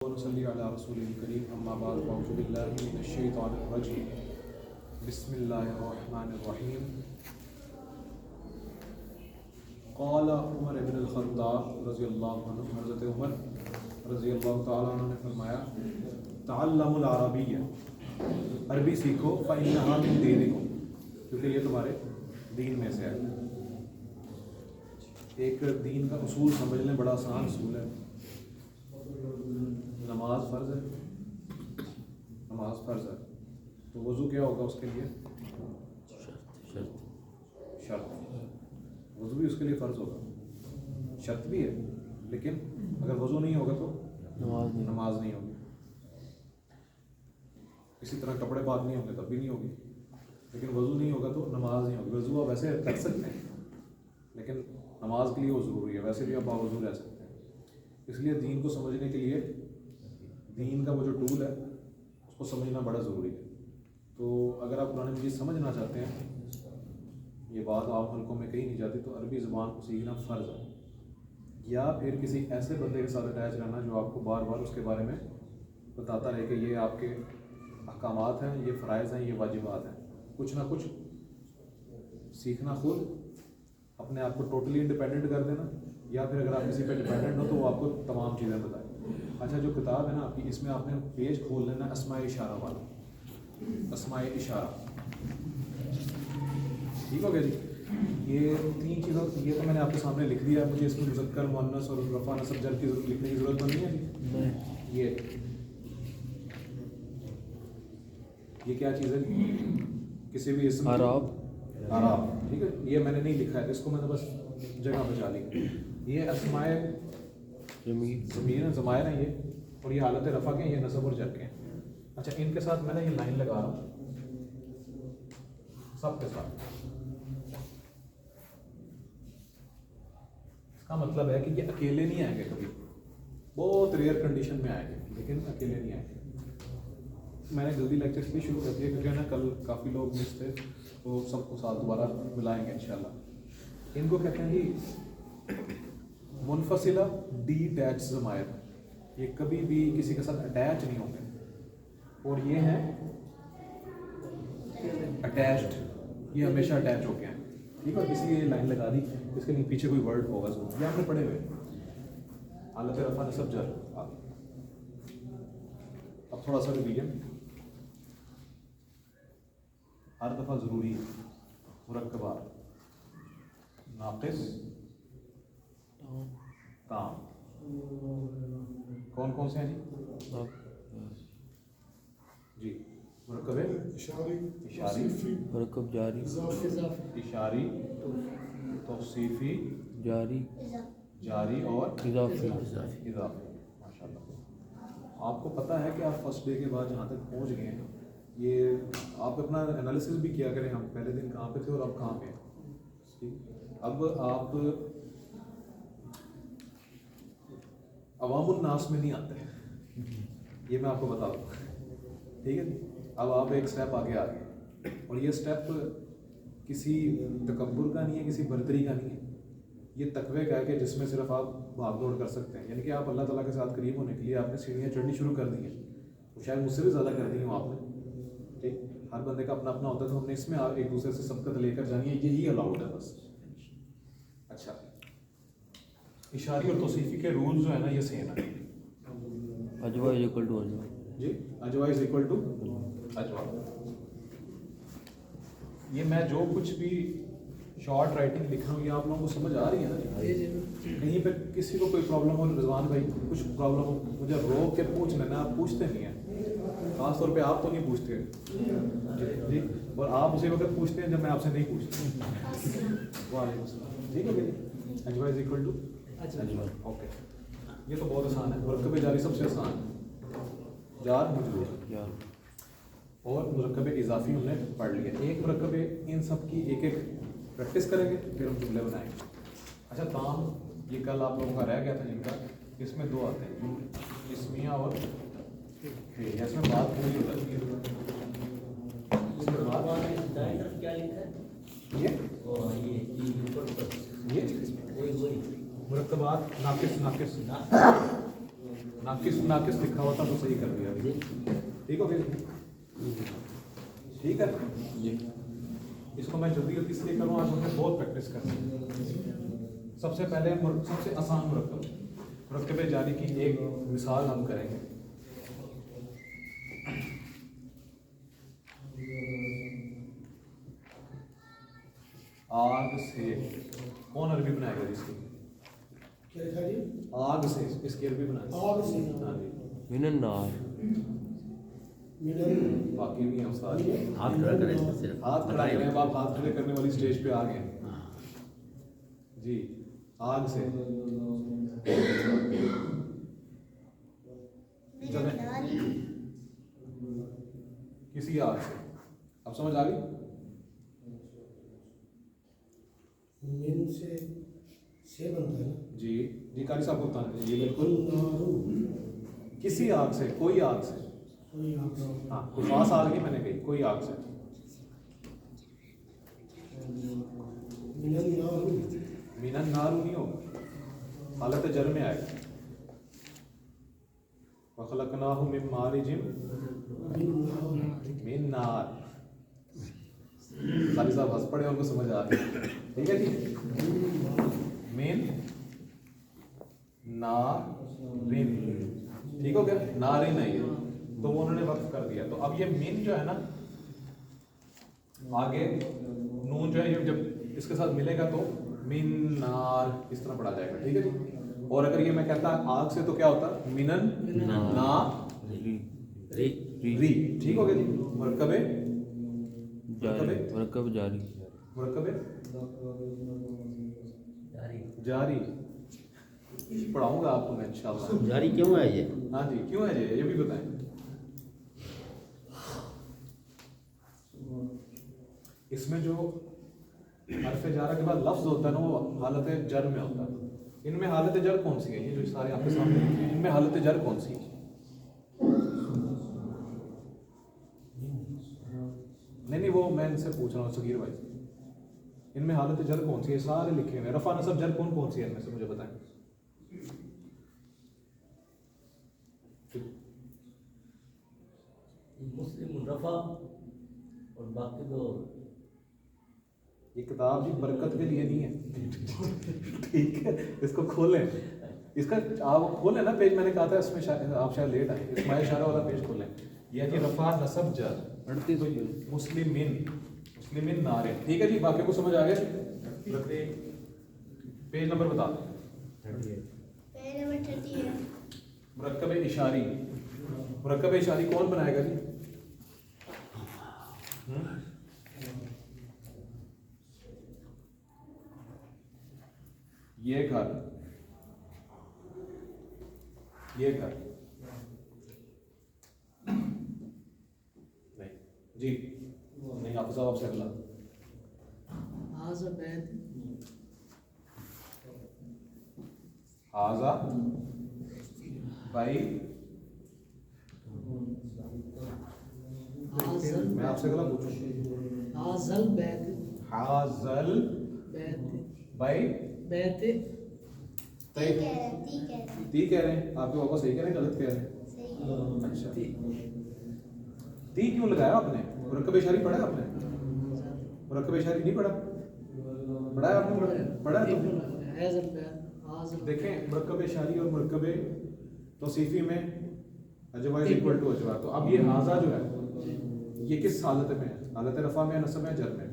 ونصلي على رسوله الكريم أما بعد فأعوذ بالله من الشيطان الرجيم بسم الله الرحمن الرحيم قال عمر بن الخطاب رضی اللہ عنہ، حضرت عمر رضی اللہ تعالیٰ عنہ نے فرمایا تعلموا العربیہ، عربی سیکھو فإنها من دینکم، کیونکہ یہ تمہارے دین میں سے ہے۔ ایک دین کا اصول سمجھ لیں، بڑا آسان اصول ہے۔ نماز فرض ہے، نماز فرض ہے تو وضو کیا ہوگا اس کے لیے؟ شرط۔ وضو بھی اس کے لیے فرض ہوگا، شرط بھی ہے، لیکن اگر وضو نہیں ہوگا تو نماز نہیں ہوگی۔ اسی طرح کپڑے پاک نہیں ہوں گے تب بھی نہیں ہوگی، لیکن وضو نہیں ہوگا تو نماز نہیں ہوگی۔ وضو آپ ویسے کر سکتے ہیں لیکن نماز کے لیے وہ ضروری ہے، ویسے بھی آپ باوضو رہ سکتے ہیں۔ اس لیے دین کو سمجھنے کے لیے دین کا وہ جو ٹول ہے اس کو سمجھنا بڑا ضروری ہے۔ تو اگر آپ قرآن مجید سمجھنا چاہتے ہیں، یہ بات عام حلقوں میں کہی نہیں جاتی، تو عربی زبان کو سیکھنا فرض ہے، یا پھر کسی ایسے بندے کے ساتھ اٹیچ رہنا جو آپ کو بار بار اس کے بارے میں بتاتا رہے کہ یہ آپ کے احکامات ہیں، یہ فرائض ہیں، یہ واجبات ہیں۔ کچھ نہ کچھ سیکھنا، خود اپنے آپ کو ٹوٹلی انڈیپینڈنٹ کر دینا، یا پھر اگر آپ کسی پہ ڈیپینڈنٹ ہو تو وہ آپ کو تمام چیزیں بتائیں۔ اچھا، جو کتاب ہے نا آپ کی، اس میں آپ نے پیج کھول لینا اسماء اشارہ والا، اسماء اشارہ، ٹھیک ہو گیا جی؟ یہ تین چیزوں، یہ تو میں نے آپ کے سامنے لکھ دیا ہے، مجھے اس میں مذکر، مؤنث اور رفع نصب جر کی لکھنے کی ضرورت نہیں ہے جی۔ یہ کیا چیز ہے؟ کسی بھی اسم اعراب، ٹھیک ہے، یہ میں نے نہیں لکھا ہے، اس کو میں نے بس جگہ بچا لی۔ یہ اسماء ضمائر ہیں یہ، اور یہ حالت رفع کے ہیں، یہ نصب اور جر کے ہیں۔ اچھا، ان کے ساتھ میں نے یہ لائن لگا رہا ہوں سب کے ساتھ۔ اس کا مطلب ہے کہ یہ اکیلے نہیں آئیں گے، کبھی بہت ریئر کنڈیشن میں آئیں گے، لیکن اکیلے نہیں آئیں گے۔ میں نے جلدی لیکچر بھی شروع کر دیا کیونکہ نا کل کافی لوگ مس تھے، تو سب کو ساتھ دوبارہ ملائیں گے انشاءاللہ۔ ان کو کہتے ہیں جی منفصلہ ڈی ٹیچ ضمائر، یہ کبھی بھی کسی کے ساتھ اٹیچ نہیں ہوں گے، اور یہ ہیں اٹیچڈ، یہ ہمیشہ اٹیچ ہو کے ہیں، ٹھیک ہے۔ اس لیے یہ لائن لگا دی، اس کے لیے پیچھے کوئی ورڈ ہوگا ضرور، یہ آپ نے پڑھے ہوئے حالت رفع نصب جر۔ اب تھوڑا سا ریویژن، ہر دفعہ ضروری ہے، مرکبات، ناقص، تام، کون کون سے ہیں جی؟ مرکب اشاری، مرکب جاری، اشاری، توصیفی، جاری اور اضافی۔ ماشاء اللہ، آپ کو پتہ ہے کہ آپ فرسٹ ڈے کے بعد جہاں تک پہنچ گئے ہیں، یہ آپ اپنا انالیسس بھی کیا کریں، ہم پہلے دن کہاں پہ تھے اور اب کہاں پہ ہیں۔ اب آپ عوام الناس میں نہیں آتے ہیں، یہ میں آپ کو بتا دوں، ٹھیک ہے۔ اب آپ ایک سٹیپ آگے آ گئے، اور یہ سٹیپ کسی تکبر کا نہیں ہے، کسی برتری کا نہیں ہے، یہ تقوی کا ہے کہ جس میں صرف آپ بھاگ دوڑ کر سکتے ہیں، یعنی کہ آپ اللہ تعالیٰ کے ساتھ قریب ہونے کے لیے آپ نے سیڑھیاں چڑھنی شروع کر دی ہیں، اور شاید مجھ سے بھی زیادہ کر دی ہوں آپ نے، ٹھیک۔ ہر بندے کا اپنا اپنا ہوتا ہے، تو ہم نے اس میں ایک دوسرے سے سبقت لے کر جانی ہے، یہی الاؤڈ ہے بس۔ اچھا، اشاری اور توصیفی کے رول جو ہے نا یہ سیم ہے اجوا از اکول ٹو اجوا جی، اجوا از اکول ٹو اجوا۔ یہ میں جو کچھ بھی شارٹ رائٹنگ لکھ رہا ہوں، یہ آپ لوگوں کو سمجھ آ رہی ہے نا جی؟ کہیں پہ کسی کو کوئی پرابلم ہو، رضوان بھائی کچھ پرابلم ہو، مجھے روک کے پوچھ لینا، آپ پوچھتے نہیں ہیں، خاص طور پہ آپ تو نہیں پوچھتے جی، اور آپ اسی وقت پوچھتے ہیں جب میں آپ سے نہیں پوچھتا۔ وعلیکم السلام، ٹھیک ہے بھائی، اجوا از اکول ٹو اجوا، اوکے۔ یہ تو بہت آسان ہے، مرکب جاری سب سے آسان ہے، جار مجرور، اور مرکب اضافی ہم نے پڑھ لیا۔ ایک مرکب، ان سب کی ایک ایک پریکٹس کریں گے، پھر ہم جملے بنائیں گے۔ اچھا، تام، یہ کل آپ لوگوں کا رہ گیا تھا جن کا، اس میں دو آتے ہیں، اسمیہ اور فعلیہ، اس میں بات پوری ہو جاتی ہے، اس میں بات کیا لکھا ہے یہ مرکبات، ناقص، नाकिस लिखा हुआ था तो सही कर दिया। ठीक हो गया? ठीक है जी। इसको मैं जल्दी जल्दी इसलिए करूँ, आज मुझे बहुत प्रैक्टिस करनी है। सबसे पहले सबसे आसान मुरक्कब जारी की एक मिसाल हम करेंगे। आग से, कौन अरबी बनाएगा जिसकी? आग से, इसकी अरबी बनाएगा। आग से। हाँ जी, मिनन नार। बाकी भी हैं उस्ताद। हाथ खड़ा करें सिर्फ, हाथ खड़ा करें। अब आप हाथ खड़े करने वाली स्टेज पे आ गए जी। आग से किसी आग से, अब समझ आ गई? मिन से बनता है ना। जी जी, कारी साहब को बताना जी। बिल्कुल, नारू, किसी आग से, कोई आग से। कोई आग से। हाँ, कोई खास आग नहीं मैंने कही, कोई आग से। मिनन नारू, मिनन नारू नहीं होगा, हालत जर में आएगा। वखलकनाहु मिन मारिजिम मिन नार। खाली साहब हंस पड़े, उनको समझ आ गई। ठीक है जी। मिन नारिन, ठीक हो गया? नारिन है ये, तो वो उन्होंने वक्फ कर दिया। तो अब ये मिन जो है ना, आगे नून जो है ये जब इसके साथ मिलेगा तो मिन नार इस तरह पढ़ा जाएगा। ठीक है जी। और अगर ये मैं कहता आग से तो क्या होता? मिनन ना री। ठीक हो गया जी। मुरक्कबे मरकब जारी। मुरक्कबे जारी पढ़ाऊंगा आपको मैं इंशाल्लाह। जारी क्यों है ये? हाँ जी, क्यों है ये भी बताएं। इसमें जो हरफ जारा के बाद लफ्ज होता है ना, वो हालत जर में होता है। इनमें हालत जर कौन सी है? ये जो सारे आपके सामने लिखे हैं, इनमें हालत जर कौन सी है? नहीं, वो मैं इनसे पूछ रहा हूँ सगीर भाई, इनमें हालत जर कौन सी है? सारे लिखे हुए हैं। रफा नसब जर कौन कौन सी है इनमें से, मुझे बताएं। मुस्लिम रफा और बाकी तो ये किताब जी बरकत के लिए नहीं है। ठीक है, इसको खोलें। इसका आप खोलें ना पेज, मैंने कहा था इसमें आप शायद लेट आए, इसमाइल इशारा वाला पेज खोलें। यह जी रफा नसब जर मुस्लिमिन नारे। ठीक है जी, बाकी को समझ आ गया? पेज नंबर बता दें। मुरक्कब इशारी, मुरक्कब इशारी कौन बनाएगा जी? ये घर, ये घर नहीं जी, नहीं आप साहब आपसे अगला। हाज़ा बैत, हाजा भाई, हाज़ल, मैं आपसे अगला पूछूं। हाज़ल बैत, हाजल बैत, भाई बैत, ती कह रहे हैं, आपके पापा सही कह रहे हैं गलत कह रहे हैं? अच्छा, ती क्यों लगाया आपने? मुरक्कब इशारी पढ़ा है आपने? मुरक्कब इशारी नहीं पढ़ा? पढ़ा है आपने? पढ़ा है तो हाज़ल बैत, हाज़ल। देखें, मुरक्कब इशारी और मुरक्कब तौसीफी में अजवा इज इक्वल टू अजवा। तो अब ये हाजा जो है ये किस हालत में है? हालत रफा में, नसब में, जर में?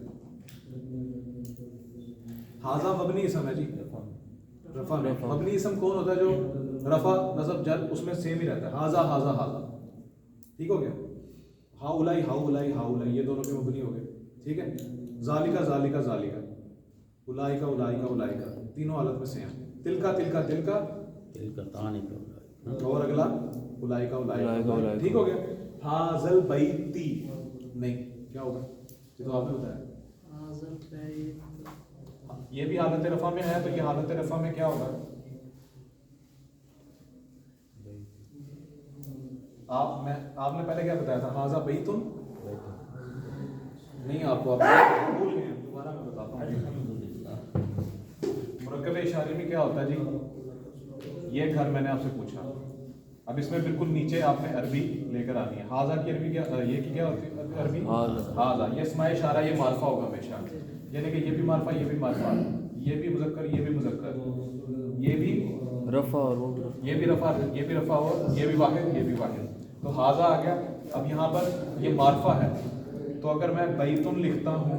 हाजा मबनी इसम है जी, रफा में। मबनी इसम कौन होता है? जो रफा नसब जर उसमें सेम ही रहता है। हाजा हाजा हाजा, ठीक हो गया? हाउलाई हाउलाई हाउलाई, ये दोनों के मबनी हो गए। ठीक है? जालिका जालिका जालिका, उलाइका उलाइका उलाइका, तीनों हालत में सेम। तिलका तिलका तिलका, और अगला उलाइका उलाइका, ठीक हो गया? हाजल बैती नहीं, क्या होगा? ये तो आपने बताया। हाज़ल बैत, ये भी हालत रफा में है, तो ये हालत रफा में क्या होगा? आपने पहले क्या बताया था? हाजा बैतुन नहीं, आपको आप भूल गए, दोबारा मैं बताता हूँ। मुरक्कब इशारे में क्या होता है जी? ये घर मैंने आपसे पूछा, اب اس میں بالکل نیچے آپ نے عربی لے کر آنی ہے. ہاذا کی عربی کیا یہ کی کیا ہوتی ہے عربی؟ ہاذا. یہ اسماء اشارہ یہ معرفہ ہوگا ہمیشہ, یعنی کہ یہ بھی معرفہ یہ بھی معرفہ, یہ بھی مذکر یہ بھی مذکر, یہ بھی رفع اور وہ یہ بھی رفع یہ بھی رفع اور یہ بھی واحد یہ بھی واحد. تو ہاذا آ گیا. اب یہاں پر یہ معرفہ ہے, تو اگر میں بیتن لکھتا ہوں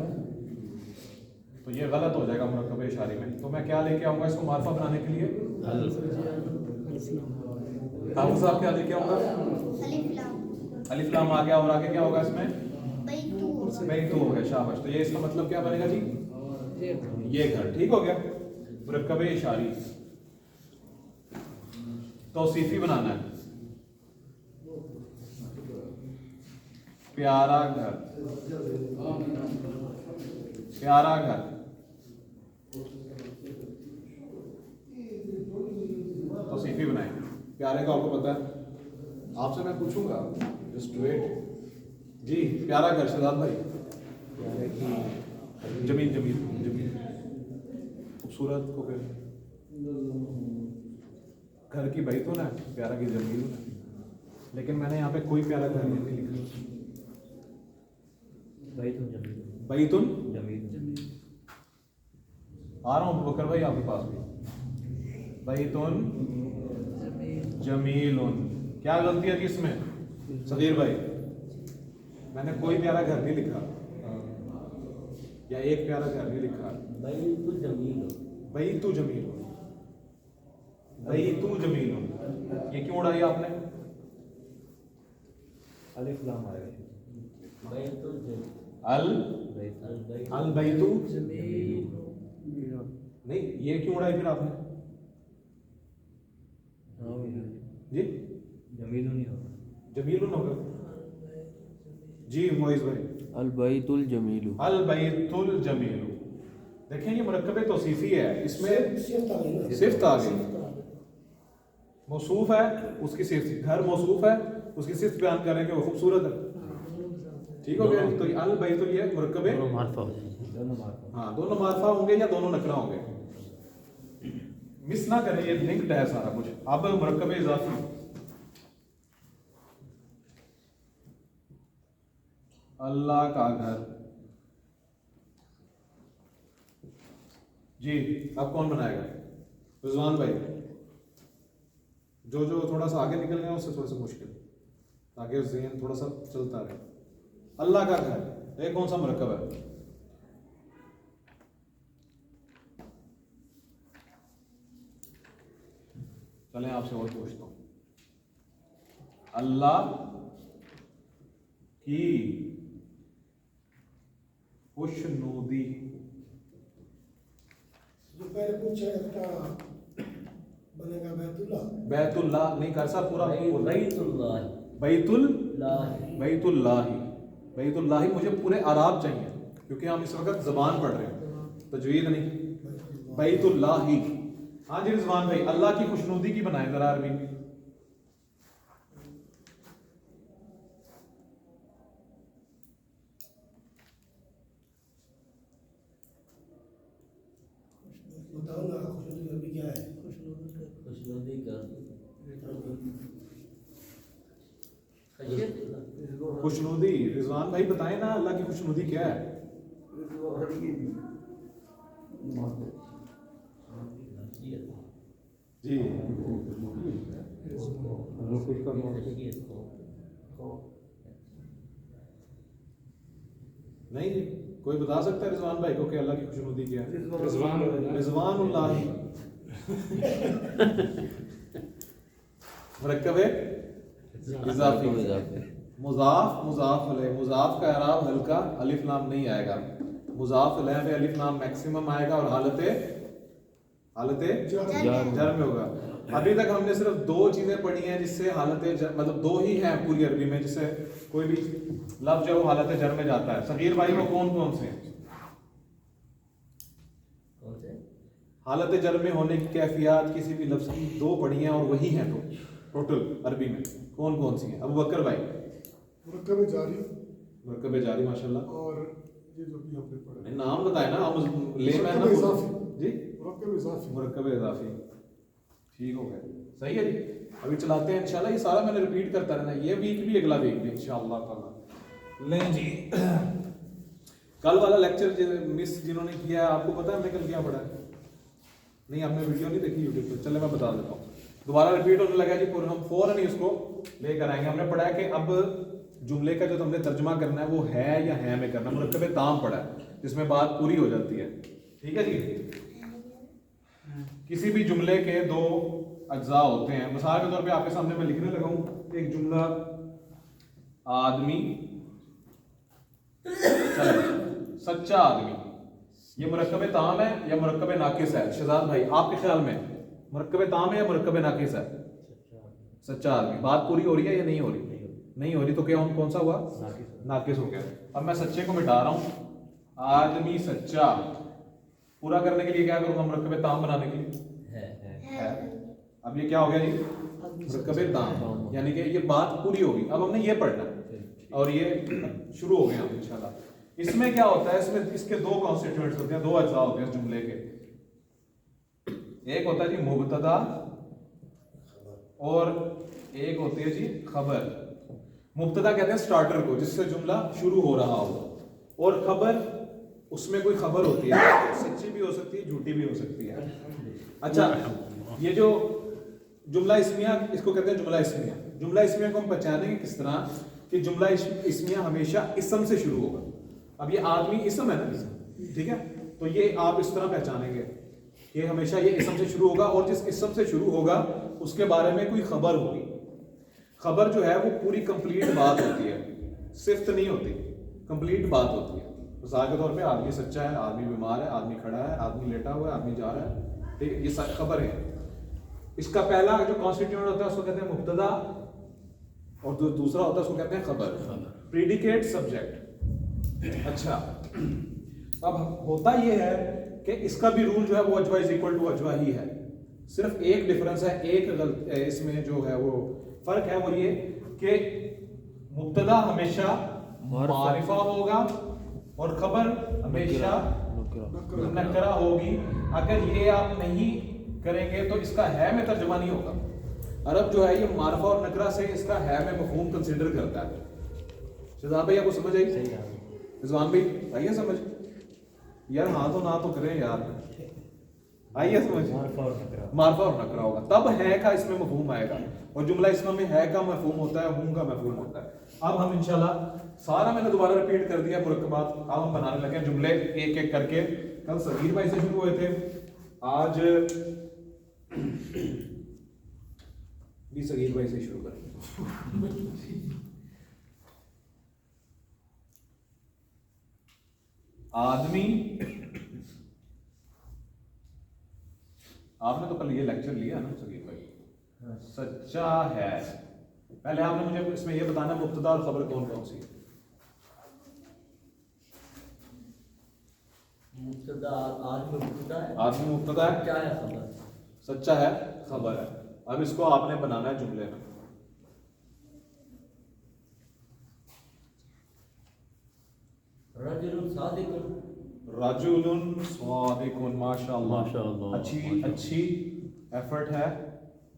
تو یہ غلط ہو جائے گا مرکب اشاری میں. تو میں کیا لے کے آؤں گا اس کو معرفہ بنانے کے لیے؟ حافظ صاحب کیا لے کے آؤں گا؟ الف لام آ گیا, اور آگے کیا ہوگا اس میں؟ بیتو ہو گیا. شاباش. تو یہ اس کا مطلب کیا بنے گا جی؟ یہ گھر. ٹھیک ہو گیا. مرکب اشاری توصیفی بنانا ہے. پیارا گھر, پیارا گھر. توصیفی بنائیں. پیارے کا آپ کو پتا ہے, آپ سے میں پوچھوں گا جسٹ ویٹ. جی پیارا گھر شہزاد بھائی. جمیل جمیل جمیل خوبصورت کو پھر گھر کی بیتون ہے, پیارا کی جمیل ہے. لیکن میں نے یہاں پہ کوئی پیارا گھر نہیں لکھا. بیتن آ رہا ہوں بکر بھائی آپ کے پاس بھی. بیتن جمیل. کیا غلطی ہے جی اس میں صغیر بھائی؟ میں نے کوئی پیارا گھر نہیں لکھا, یا ایک پیارا گھر نہیں لکھا. بیت جمیل, بیتو جمیل, بیتو جمیل. یہ کیوں اڑائی آپ نے؟ الف لام آئے گا. بیت الجمیل, البیتو جمیل. نہیں, یہ کیوں اڑائی پھر آپ نے جی؟ جمیل نہیں ہوگا. جمیل ہوگا. جی معیز بھائی. البیت الجمیل. البیت الجمیل. دیکھیں یہ مرکب توصیفی ہے, اس میں صفت آ گئی. موصوف ہے اس کی صفت, گھر موصوف ہے اس کی صفت بیان کر رہے ہیں کہ وہ خوبصورت ہے. ٹھیک ہو گیا. تو یہ البیت یہ مرکب معرفہ ہو جائے گا. ہاں دونوں معرفہ ہوں گے یا دونوں نکرہ ہوں گے. مس نہ کریں, یہ لنکڈ ہے سارا کچھ. اب مرکب اضافی. اللہ کا گھر. جی اب کون بنائے گا؟ رضوان بھائی. جو تھوڑا سا آگے نکل گیا اس سے تھوڑا سا مشکل, تاکہ ذہن تھوڑا سا چلتا رہے. اللہ کا گھر یہ کون سا مرکب ہے؟ چلیں آپ سے اور پوچھتا ہوں. اللہ کی خوشنودی. جو پہلے پوچھا کا بنے گا بیت اللہ. بیت اللہ نہیں کر سا پورا. بیت اللہ, بیت اللہ, بیت اللہ. بیت اللہ مجھے پورے اعراب چاہیے کیونکہ ہم اس وقت زبان پڑھ رہے ہیں, تجوید نہیں. بیت اللہ. ہاں جی رضوان بھائی, اللہ کی خوشنودی کی بنائیں ذرا عربی. بتاؤ نا خوشنودی عربی کیا ہے؟ خوشنودی کا خوشنودی رضوان بھائی بتائیں نا, اللہ کی خوشنودی کیا ہے؟ جی نہیں جی, کوئی بتا سکتا ہے رضوان بھائی کو کہ اللہ کی خوشنودی کیا ہے؟ رضوان اللہ. مرکب اضافی. مضاف مضاف علیہ. مضاف کا اعراب ہلکا, الف لام نہیں آئے گا. مضاف علیہ میں الف لام میکسیمم آئے گا اور حالت جر میں ہوگا. ابھی تک ہم نے صرف دو چیزیں پڑھی ہیں جس سے حالت جر, مطلب دو ہی ہیں پوری عربی میں جس سے کوئی بھی لفظ جو ہے وہ حالت جر میں جاتا ہے. صغیر بھائی وہ کون سے ہیں؟ حالت جر میں ہونے کی کیفیات کسی بھی لفظ کی دو پڑھی ہیں اور وہی ہیں تو ٹوٹل عربی میں کون سی ہیں؟ ابو بکر بھائی. مرکب جاری. مرکب جاری ماشاءاللہ. اور یہ جو بھی ہم نے پڑھا نام بتائے نا ہم لے میں مرکب اضافی. جی مرکب اضافی. مرکب اضافی. ٹھیک ہو گیا, صحیح ہے جی. ابھی چلاتے ہیں انشاءاللہ. یہ سارا میں نے ریپیٹ کرتا رہنا ہے, یہ ویک بھی اگلا ویک بھی انشاءاللہ تعالی. لیں جی, کل والا لیکچر مس جنہوں نے کیا ہے, آپ کو پتا ہے ہم نے کل کیا پڑھا ہے؟ نہیں, ہم نے ویڈیو نہیں دیکھی یوٹیوب پہ. چلے میں بتا دیتا ہوں, دوبارہ ریپیٹ ہونے لگا جی. ہم فوراً ہی اس کو لے کر آئیں گے. ہم نے پڑھا ہے کہ اب جملے کا جو ہم نے ترجمہ کرنا ہے وہ ہے یا ہے میں کرنا. مرکب تام پڑھا ہے جس میں بات پوری ہو جاتی ہے. ٹھیک ہے جی. کسی بھی جملے کے دو اجزاء ہوتے ہیں. مثال کے طور پہ آپ کے سامنے میں لکھنے لگا ہوں ایک جملہ, آدمی سچا آدمی. یہ مرکب تام ہے یا مرکب ناقص ہے؟ شہزاد بھائی آپ کے خیال میں مرکب تام ہے یا مرکب ناقص ہے؟ سچا آدمی. بات پوری ہو رہی ہے یا نہیں ہو رہی؟ نہیں ہو رہی. تو کیا کون سا ہوا؟ ناقص ہو گیا. اب میں سچے کو مٹا رہا ہوں. آدمی سچا پورا کرنے کے لیے کیا کروں گا؟ مرکب تام بنانے کے لیے ہے. اب یہ کیا ہو گیا جی؟ مرکب تام, یعنی کہ یہ بات پوری ہوگی. اب ہم نے یہ پڑھنا ہے اور یہ شروع ہو گئے ہم انشاءاللہ. اس میں کیا ہوتا ہے؟ اس میں اس کے دو کانسٹیٹیوئنٹس ہوتے ہیں, دو اجزاء ہوتے ہیں اس جملے کے. ایک ہوتا ہے جی مبتدا اور ایک ہوتی ہے جی خبر. مبتدا کہتے ہیں سٹارٹر کو جس سے جملہ شروع ہو رہا ہو, اور خبر اس میں کوئی خبر ہوتی ہے, سچی بھی ہو سکتی ہے جھوٹی بھی ہو سکتی ہے. اچھا, یہ جو جملہ اسمیہ اس کو کہتے ہیں جملہ اسمیہ. جملہ اسمیہ کو ہم پہچانیں گے کس طرح کہ جملہ اسمیہ ہمیشہ اسم سے شروع ہوگا. اب یہ آدمی اسم ہے نا, ٹھیک ہے, تو یہ آپ اس طرح پہچانیں گے کہ ہمیشہ یہ اسم سے شروع ہوگا, اور جس اسم سے شروع ہوگا اس کے بارے میں کوئی خبر ہوگی. خبر جو ہے وہ پوری کمپلیٹ بات ہوتی ہے, صفت نہیں ہوتی, کمپلیٹ بات ہوتی ہے. مثال کے طور پہ آدمی سچا ہے, آدمی بیمار ہے, آدمی کھڑا ہے, آدمی لیٹا ہوا ہے, آدمی جا رہا ہے. ٹھیک ہے, یہ ساری خبر ہے. اس کا پہلا جو کانسٹیٹیوئنٹ ہوتا ہے اس کو کہتے ہیں مبتدا, اور جو دوسرا ہوتا ہے اس کو کہتے ہیں خبر, پریڈیکیٹ سبجیکٹ. اچھا, اب ہوتا یہ ہے کہ اس کا بھی رول جو ہے وہ اجوا از اکول ٹو اجوا ہی ہے. صرف ایک ڈفرنس ہے, ایک اس میں جو ہے وہ فرق ہے, وہ یہ کہ مبتدا ہمیشہ معرفہ ہوگا اور خبر ہمیشہ نکرہ ہوگی. اگر یہ آپ نہیں کریں گے تو اس کا ہے میں ترجمہ نہیں ہوگا. عرب جو ہے یہ معرفہ اور نکرہ سے اس کا ہے میں مفہوم کنسیڈر کرتا ہے. شہزاد بھائی آپ کو سمجھ آئی؟ رضوان بھائی آئیے سمجھ یار, ہاں تو نہ تو کریں یار, آئیے سمجھ. معرفہ اور نکرہ ہوگا تب ہے کا اس میں مفہوم آئے گا, اور جملہ اسم میں ہے کا مفہوم ہوتا ہے, ہوں کا مفہوم ہوتا ہے. اب ہم انشاءاللہ سارا میں نے دوبارہ ریپیٹ کر دیا مرکبات. اب ہم بنانے لگے جملے ایک ایک کر کے. کل صغیر بھائی سے شروع ہوئے تھے, آج بھی صغیر بھائی سے شروع کریں. آدمی, آپ نے تو کل یہ لیکچر لیا نا صغیر بھائی, سچا ہے. پہلے آپ نے مجھے اس میں یہ بتانا مبتدا اور خبر کون کون سی. مبتدا آدمی مبتدا ہے, آدمی مبتدا ہے, کیا ہے خبر, سچا ہے خبر ہے. اب اس کو آپ نے بنانا ہے جملے میں. رجل صادق, رجل صادق, ماشاءاللہ, اچھی ایفرٹ ہے.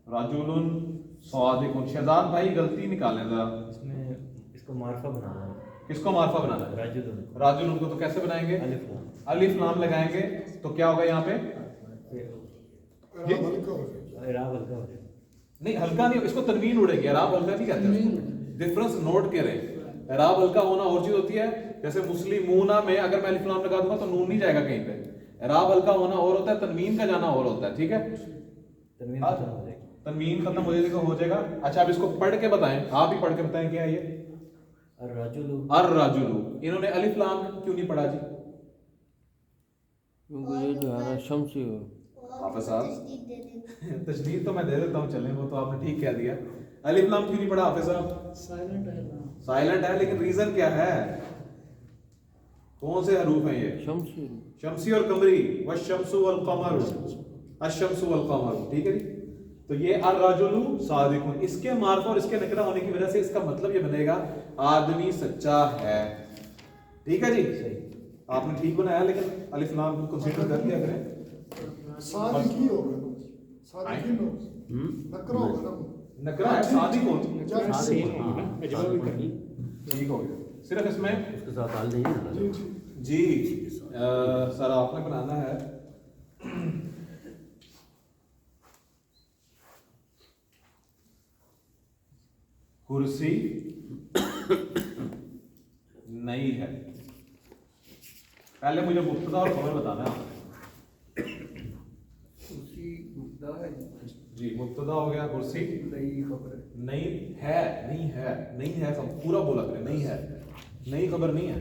رجل صادق. شہزاد بھائی غلطی نکالیں ذرا, اس میں اس کو معرفہ بنانا ہے. کس کو معرفہ بنانا ہے؟ راجل. ان کو تو کیسے بنائیں گے؟ الف لام لگائیں گے تو کیا ہوگا یہاں پہ؟ اعراب ہلکا ہو جائے. نہیں ہلکا نہیں, اس کو تنوین اڑے گی, اعراب ہلکا نہیں کہتے ہیں. ڈفرنس نوٹ کریں, اعراب ہلکا ہونا اور چیز ہوتی ہے. جیسے مسلمون میں اگر میں الف لام لگا دوں گا تو نون نہیں جائے گا کہیں پہ. اعراب ہلکا ہونا اور ہوتا ہے, تنوین کا جانا اور ہوتا ہے. ٹھیک ہے, تنوین ختم ہو جائے گی. تنوین ختم ہو جائے گا, ہو جائے گا. اچھا اب اس کو پڑھ کے بتائیں, آپ ہی پڑھ کے بتائیں کیا ہے یہ الرجل. الرجل. انہوں نے الف لام کیوں نہیں پڑھا جی؟ کیونکہ یہ جو ہے نا شمسی ہو. حافظ صاحب تشدید تو میں دے دیتا ہوں, چلیں وہ تو آپ نے ٹھیک کہہ دیا. الف لام کیوں نہیں پڑھا حافظ صاحب؟ سائلنٹ ہے نا, سائلنٹ ہے, لیکن ریزن کیا ہے؟ کون سے حروف ہیں یہ؟ شمسی, شمسی اور قمری. والشمس والقمر, الشمس والقمر. ٹھیک ہے جی, تو یہ الرجل صادق. اس کے معرفہ اور اس کے نکرہ ہونے کی وجہ سے اس کا مطلب یہ بنے گا آدمی سچا ہے. ٹھیک ہے جی, آپ نے ٹھیک بنایا, لیکن الف لام کو کنسیڈر کر لیا کریں. صادق ہی ہوگا, صادق ہی ہوگا, نکرہ ہوگا نا. नकरा है, सादी कौन सी? सेम होगा ना, अजवा भी करनी। ठीक हो गया। सिर्फ इसमें उसके साथ दाल नहीं है ना? जी जी जी सर आपने बनाना है कुर्सी नहीं है। पहले मुझे मुब्तदा और खबर बताना है आपने। उसी मुद्दा है जी मुब्तदा हो गया कुर्सी नई खबर है नहीं है, नहीं है, नहीं है, सब पूरा बोला करें, नहीं है, नई खबर नहीं है,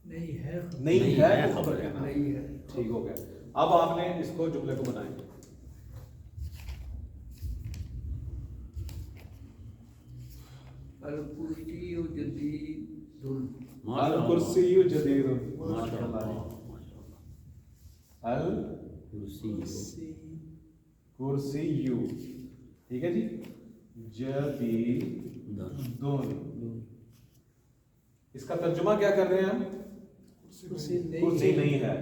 नहीं है नहीं है खबर है ना। नई है ठीक हो गया। अब आपने इसको जुमले को बनाएंगे। अल कुर्सी जदीदुल अल कुर्सी जदीदुन माशाअल्लाह। अल कुर्सी कुर्सी यू, ठीक है जी, जदीदुन। इसका तर्जुमा क्या कर रहे हैं हम? कुर्सी कुर्सी नहीं है,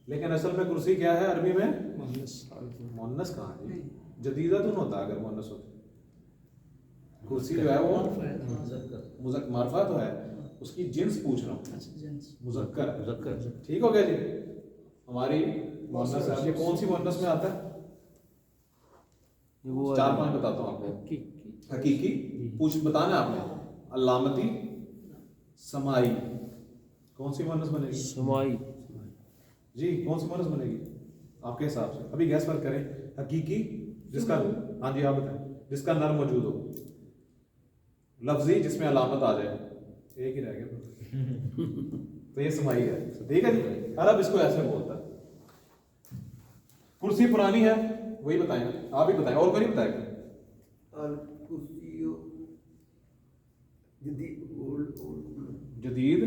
लेकिन असल में कुर्सी क्या है अरबी में? मुन्नस कहाँ है जी? जदीदतुन होता है अगर मुन्नस होता। कुर्सी जो है वो मुज़क्कर मारफा तो है, उसकी जिन्स पूछ रहा हूँ, मुज़क्कर। मुज़क्कर। ठीक हो गया जी। हमारी मुन्नस है, ये कौन सी मुन्नस में आता है? ये वो 4-5 बताता हूँ आपको। हकीकी पूछ बताना है आपने। अलामती, समाई, कौन सी मुन्नस बनेगी समाई। जी? कौन सी मुन्नस बनेगी आपके हिसाब से? अभी गैस वर्क करें। हकीकी जिसका, हाँ जी आप बताएं, जिसका नर मौजूद हो। लफ्जी जिसमें अलामत आ जाए, एक ही रह गया तो ये समाई है। ठीक है जी। अरब इसको ऐसे बोलता है। कुर्सी पुरानी है, वही बताएं, आप ही बताएं, और कोई नहीं बताएगा। अल कुर्सी जदीद जदीद,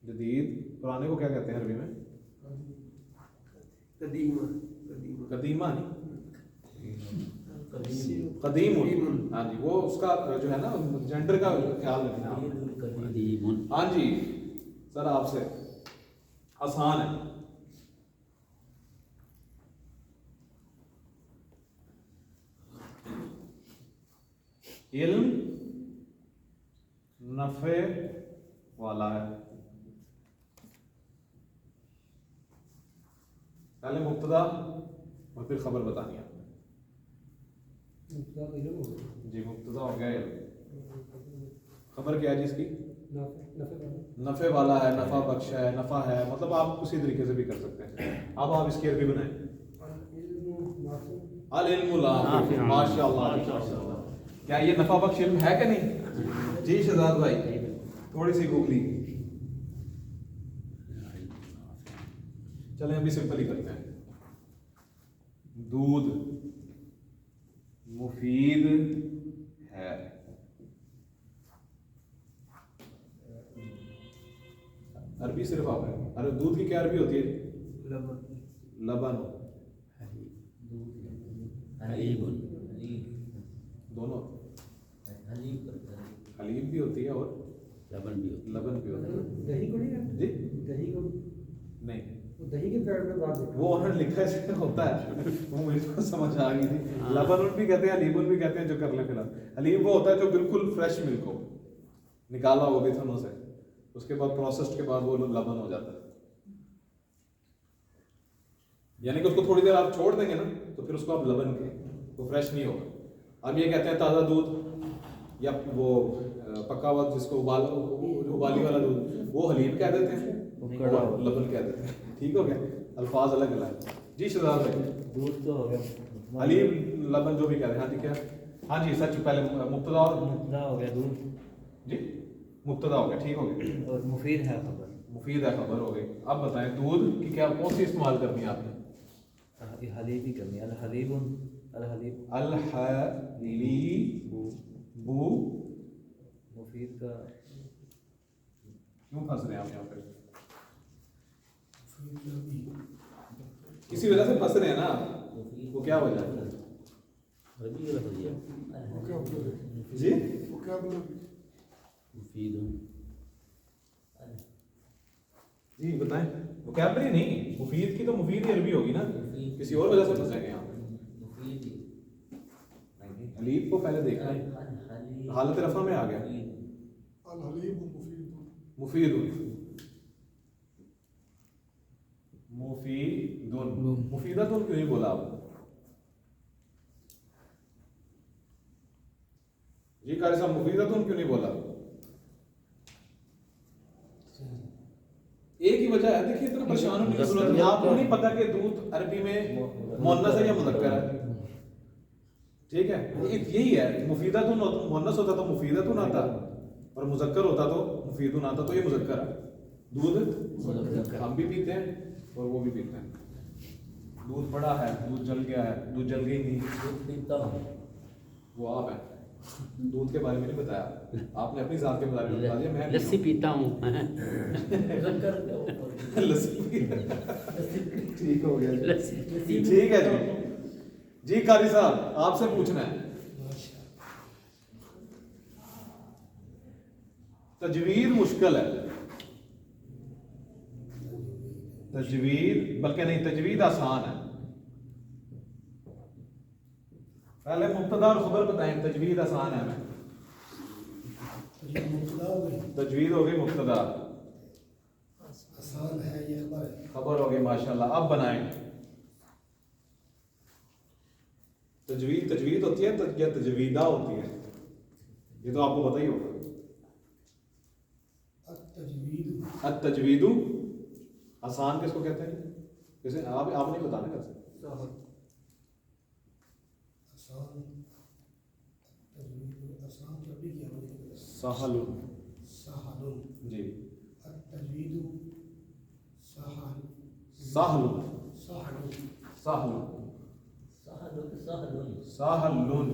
जदीद पुराने को क्या कहते हैं अरबी में? कदीमा कदीमा नहीं, कदीम। हाँ जी, वो उसका जो है ना जेंडर का ख्याल रखना आप। हाँ जी सर, आपसे आसान है। इल्म नफे वाला है। पहले मुब्तदा और फिर खबर बतानी है आपने। जी मुब्तदा हो गया इल्म। खबर क्या है जी इसकी? नफे वाला है, नफा बख्श है, नफा है, मतलब आप उसी तरीके से भी कर सकते हैं। अब आप इसकी अरबी बनाएं। अल इल्मु नाफि। माशाअल्लाह, माशाअल्लाह। क्या ये नफा बख्श इल्म है कि नहीं? जी शहजाद भाई, थोड़ी सी गूगली। चलें अभी सिंपल ही करते हैं। दूध मुफीद है। अरबी सिर्फ आप है। अरे दूध की क्या अरबी होती है? लबन। दोनों, हलीब भी होती है और लबन भी होता लबन भी होता है। दही को नहीं जी दही को नहीं, वो दही के पेड़ पे बात वो उन्होंने लिखा है होता है, वो मुझे तो समझ आ गई थी। लबन भी कहते हैं, हलीबुन भी कहते हैं, जो कर ले फिलहाल। हलीब वो होता है जो बिल्कुल फ्रेश मिल्क हो, निकाला हो बिथनों से, उसके बाद प्रोसेस्ड के बाद वो लबन हो जाता है। यानी कि उसको थोड़ी देर आप छोड़ देंगे ना तो फिर उसको आप लबन के, वो फ्रेश नहीं होगा। अब ये कहते हैं ताज़ा दूध या वो पका हुआ जिसको उबाली वाला दूध, वो हलीब कह देते हैं और लबन कह देते हैं। ठीक हो गया, अल्फाज अलग अलग। जी शहजाद भाई, दूध तो हो गया, हलीब लबन जो भी कहते हैं। हाँ जी क्या? हाँ जी सच, पहले मुब्तदा और मुब्तदा हो गया दूध, जी मुब्तदा हो गया, ठीक हो गया। और मुफीद है खबर। मुफीद है खबर हो गई। अब बताएं दूध की क्या कौन सी इस्तेमाल करनी है आपने? ये हलीब ही करनी है। अल हलीबुन, अल हलीब, अल हलीबु। मुफीद का क्यों फंस रहे हैं आप यहाँ पे? किसी वजह से फंस रहे हैं ना, वो क्या वजह है? अरबी का लफ्ज़ है जी मुफीद। जी बताएं। वोकैबुलरी नहीं, मुफीद की तो मुफीद ही अरबी होगी ना, किसी और वजह से फंसेंगे यहाँ पे। हलीब को पहले देखना है, हालत रफा में आ गया, الحليب مفيد मुफीदुन, मुफीदुन, मुफीदतुन क्यों नहीं बोला आप? जी कारी साहब, मुफीदतुन क्यों नहीं बोला? एक ही वजह है, देखिए इतना परेशान होने की जरूरत नहीं, आपको नहीं पता कि दूध अरबी में मुअन्नस है या मुज़क्कर है, ठीक है, यही है, मुफीदतुन मुअन्नस होता तो मुफीदतुन आता और मुज़क्कर होता तो मुफीदुन आता, तो ये मुज़क्कर है। दूध हम भी पीते हैं और वो भी पीते हैं। दूध पड़ा है, दूध जल गया है, दूध जल गई नहीं, दूध पीता हूँ। वो आप हैं, दूध के बारे में नहीं बताया आपने, अपनी जात के बारे में बता दिया। मैं लस्सी पीता हूँ। मुज़क्कर के ऊपर। लस्सी ठीक हो गया जी। लस्सी ठीक है जी। जी कारी साहब, आपसे पूछना है, तजवीद मुश्किल है, तजवीद बल्कि नहीं, तजवीद आसान है। पहले मुब्तदा और खबर बताएं, तजवीद आसान है हमें। मुब्तदा हो गई, तजवीद हो गई मुब्तदा, आसान है ये खबर है। खबर हो गई माशाल्लाह। अब बनाएं, तजवीद तजवीद होती है या तजवीदा होती है, ये तो आपको पता ही होगा। التجوید तजवीदू आसान किसको कहते हैं? जैसे आप नहीं बताना कैसे। آسان التجوید آسان کبھی کیا ہوگا؟ सहल سہل जी, التجوید سہل सहल سہل सहल सहलुन। सहलुन,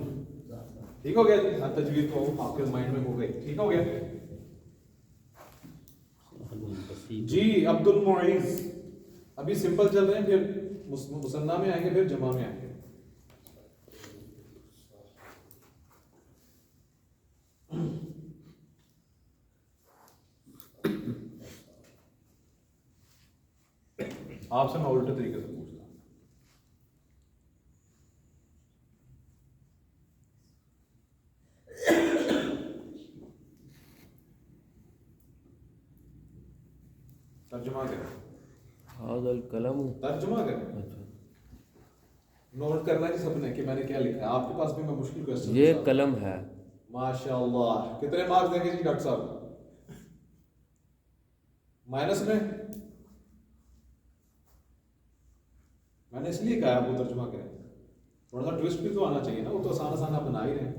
ठीक हो गया जी। हाँ, तजवीद तो आपके माइंड में हो गई, ठीक हो गया जी। अब्दुल मुईज, अभी सिंपल चल रहे हैं, फिर मुसन्ना में आएंगे, फिर जमा में आएंगे। आपसे मैं उल्टे तरीके से पूछता हूं, तर्जुमा करें, हादल कलम। तर्जुमा करें, अच्छा, नोट करना है जी सबने कि मैंने क्या लिखा है। आपके पास भी मैं मुश्किल क्वेश्चन, ये कलम है। माशाअल्लाह, कितने मार्क्स देंगे जी डॉक्टर साहब? माइनस में? मैंने इसलिए कहा आपको तर्जुमा करें, थोड़ा सा ट्विस्ट भी तो आना चाहिए ना, वो तो आसान आसान आप बना ही रहे हैं।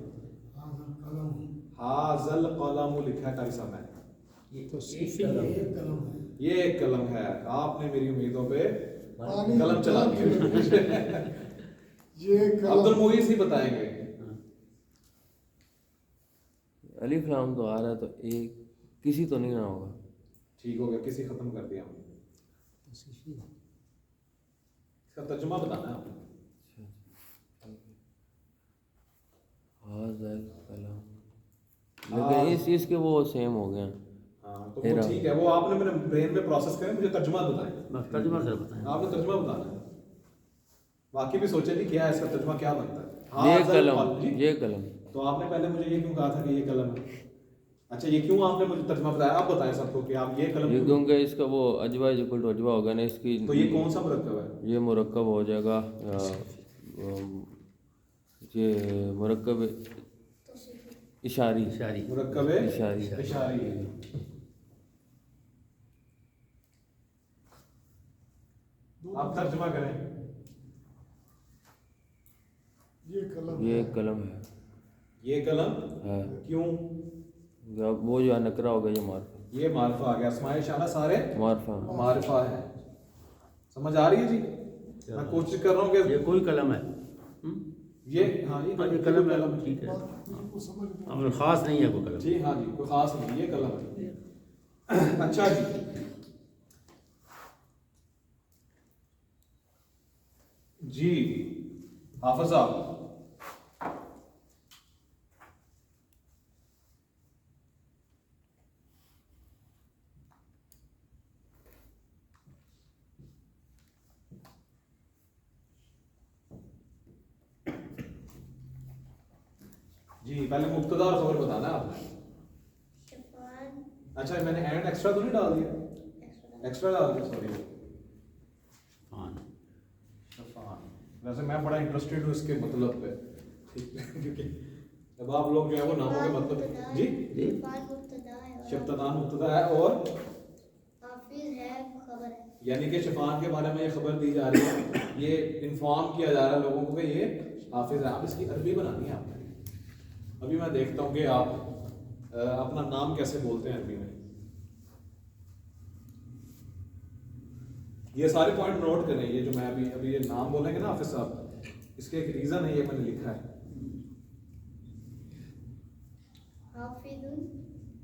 हाज़ल कलम लिखा है कारी साहब ने, ये तो एक कलम। یہ کلم ہے، ये एक कलम है। आपने मेरी उम्मीदों पे پانی कलम चला दिया। یہ अब्दुल کلم मुईज ही बताएंगे। अलिफ लाम तो आ रहा है, तो एक किसी तो नहीं ना होगा। ठीक हो गया, किसी खत्म कर दिया हमने। इसका तर्जुमा बताना है आपने। हादल कलम, लेकिन इस चीज़ के वो सेम हो गए हैं। हाँ, तो वो ठीक है, वो आपने मेरे ब्रेन में प्रोसेस करें, मुझे तर्जुमा बताएं। बस तर्जुमा सर बताएं। आपने तर्जुमा बताना है, बाकी भी सोचे नहीं क्या है इसका तर्जुमा क्या बनता है। ये हाज़ल कलम, जी, ये कलम। तो आपने पहले मुझे ये क्यों कहा था कि ये कलम है? अच्छा, ये क्यों आपने मुझे तर्जुमा बताया? आप बताएं सबको कि आप ये कलम ये क्यों? क्योंकि इसका वो अजवा इक्वल टू अजवा होगा ना, इसकी तो ये कौन सा मुरक्कब है? ये मुरक्कब हो जाएगा, ये मुरक्कब इशारी। इशारी। मुरक्कब इशारी। इशारी। आप तर्जुमा करें। یہ کلم ये एक कलम है। ये कलम है क्यों? वो जो नकरा होगा ये मारफा। ये मारफा आ गया, अस्माए इशारा सारे मारफा। मारफा है। समझ आ रही है जी? मैं कोशिश कर रहा हूँ कि ये कोई कलम है। ये हाँ, ये हाँ, ये कलम कलम है, ठीक है। کو سمجھ میں अब खास नहीं है कोई कलम। जी हाँ जी, कोई खास नहीं, ये कलम है। अच्छा जी, जी हाफिज साहब, जी पहले मुब्तदा और खबर बताना है आपने। शफान अच्छा मैंने एंड एक्स्ट्रा तो नहीं डाल दिया? एक्स्ट्रा डाल दिया, सॉरी। हाँ शफान, वैसे मैं बड़ा इंटरेस्टेड हूँ इसके मतलब पे, ठीक है, क्योंकि अब आप लोग जो है वो नामों के मतलब जी शफान मुब्तदा है और शब्दतान मुब्तदा है और हाफिज है खबर है। यानी कि शफान के बारे में ये खबर दी जा रही है, ये इन्फॉर्म किया जा रहा है लोगों को कि ये हाफिज है। अब इसकी अरबी बनानी है आपने। अभी मैं देखता हूँ कि आप अपना नाम कैसे बोलते हैं अरबी में। ये सारे पॉइंट नोट करें, ये जो मैं अभी ये नाम बोलेंगे ना हाफिज साहब, इसके एक रीज़न है, ये मैंने लिखा है। हाफिजुन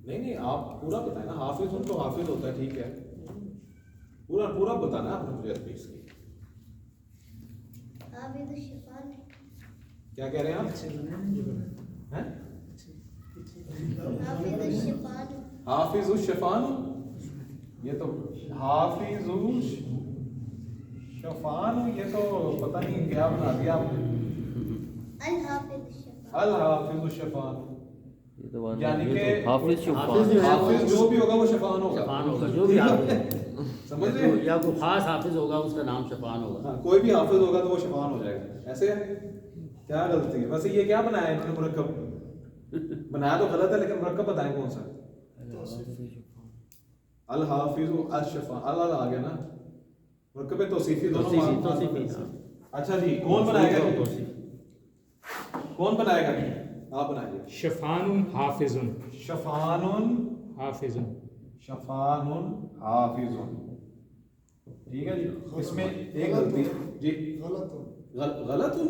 नहीं आप पूरा बताएं ना, हाफिज उन तो हाफिज होता है, ठीक है, पूरा बताना है आपने मुझे अरबी इसकी। हाफिज शफान क्या कह रहे हैं आप? अच्छे बने हैं, ये बने हैं? हाफिज शफान हाफिज शफान, ये तो हाफिज शफान, ये तो पता नहीं क्या बना दिया आपने। अल हाफिज शफान अल हाफिज शफान, ये तो बात यानी नहीं, ये कि तो हाफिज हाफिज शफान। जो है हाफिज जो भी होगा वो शफान होगा। शफान होगा, जो भी हाफिज समझ रहे हैं? या कोई खास हाफिज होगा उसका नाम शफान होगा। हाँ, कोई भी हाफिज होगा तो वो शफान हो जाएगा। ऐसे है, क्या गलती है? वैसे ये क्या बनाया है इन्होंने मुरक्कब? बनाया तो गलत है, लेकिन मुरक्कब बताएं कौन सा? अल हाफिज अल शफान, अल आ गया ना, मुरक्कब तौसीफी दोनों तौसीफी, मार्क तौसीफी, मार्क। हाँ। अच्छा जी, कौन बनाएगा? तौसीफी। कौन बनाएगा? आप बनाइए। शफानुन हाफिजुन शफानुन हाफिजुन शफानुन हाफिजुन, ठीक है जी। इसमें एक गलती है जी, गलत हो। गलत गलत हो।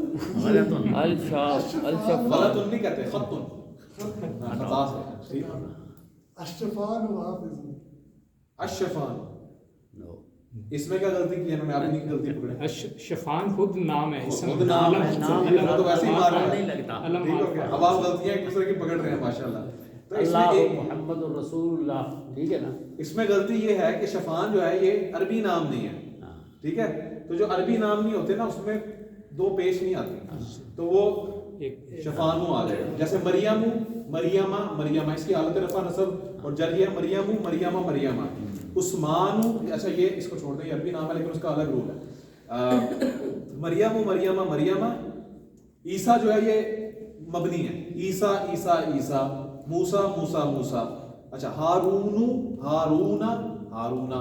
अल शफान, गलत नहीं कहते, खत्तुन, हाँ, खता से, ठीक है। अशफान व हाफिज। अशफान, नो। इसमें क्या गलती की है? मैंने अपनी गलती पकड़ी। शफान खुद नाम है, इसम खुद नाम है, नाम अलम तो वैसे ही मार रहा नहीं है, लगता। अलम ठीक हो गया। अब आप गलतियां एक दूसरे की पकड़ रहे हैं माशाल्लाह। तो अल्लाह इसमें मोहम्मद और रसूलुल्लाह, ठीक है ना। इसमें गलती ये है कि शफान जो है ये अरबी नाम नहीं है, हाँ। ठीक है। तो जो अरबी नाम नहीं होते ना उसमें दो पेश नहीं आती, तो वो एक शफानु आ जाएगा। जैसे मरियमु, मरियमा, मरियमा, इसकी हालत रफा नसब और जरिया मरियमु, मरियमा, मरियमा। उस्मानु, अच्छा ये इसको छोड़ दें, ये अरबी नाम है लेकिन उसका अलग रूल है। मरियमु, मरियमा, मरियमा। ईसा जो है ये मबनी है, ईसा, ईसा, ईसा। मूसा, मूसा, मूसा। अच्छा हारूनु, हारूना, हारूना,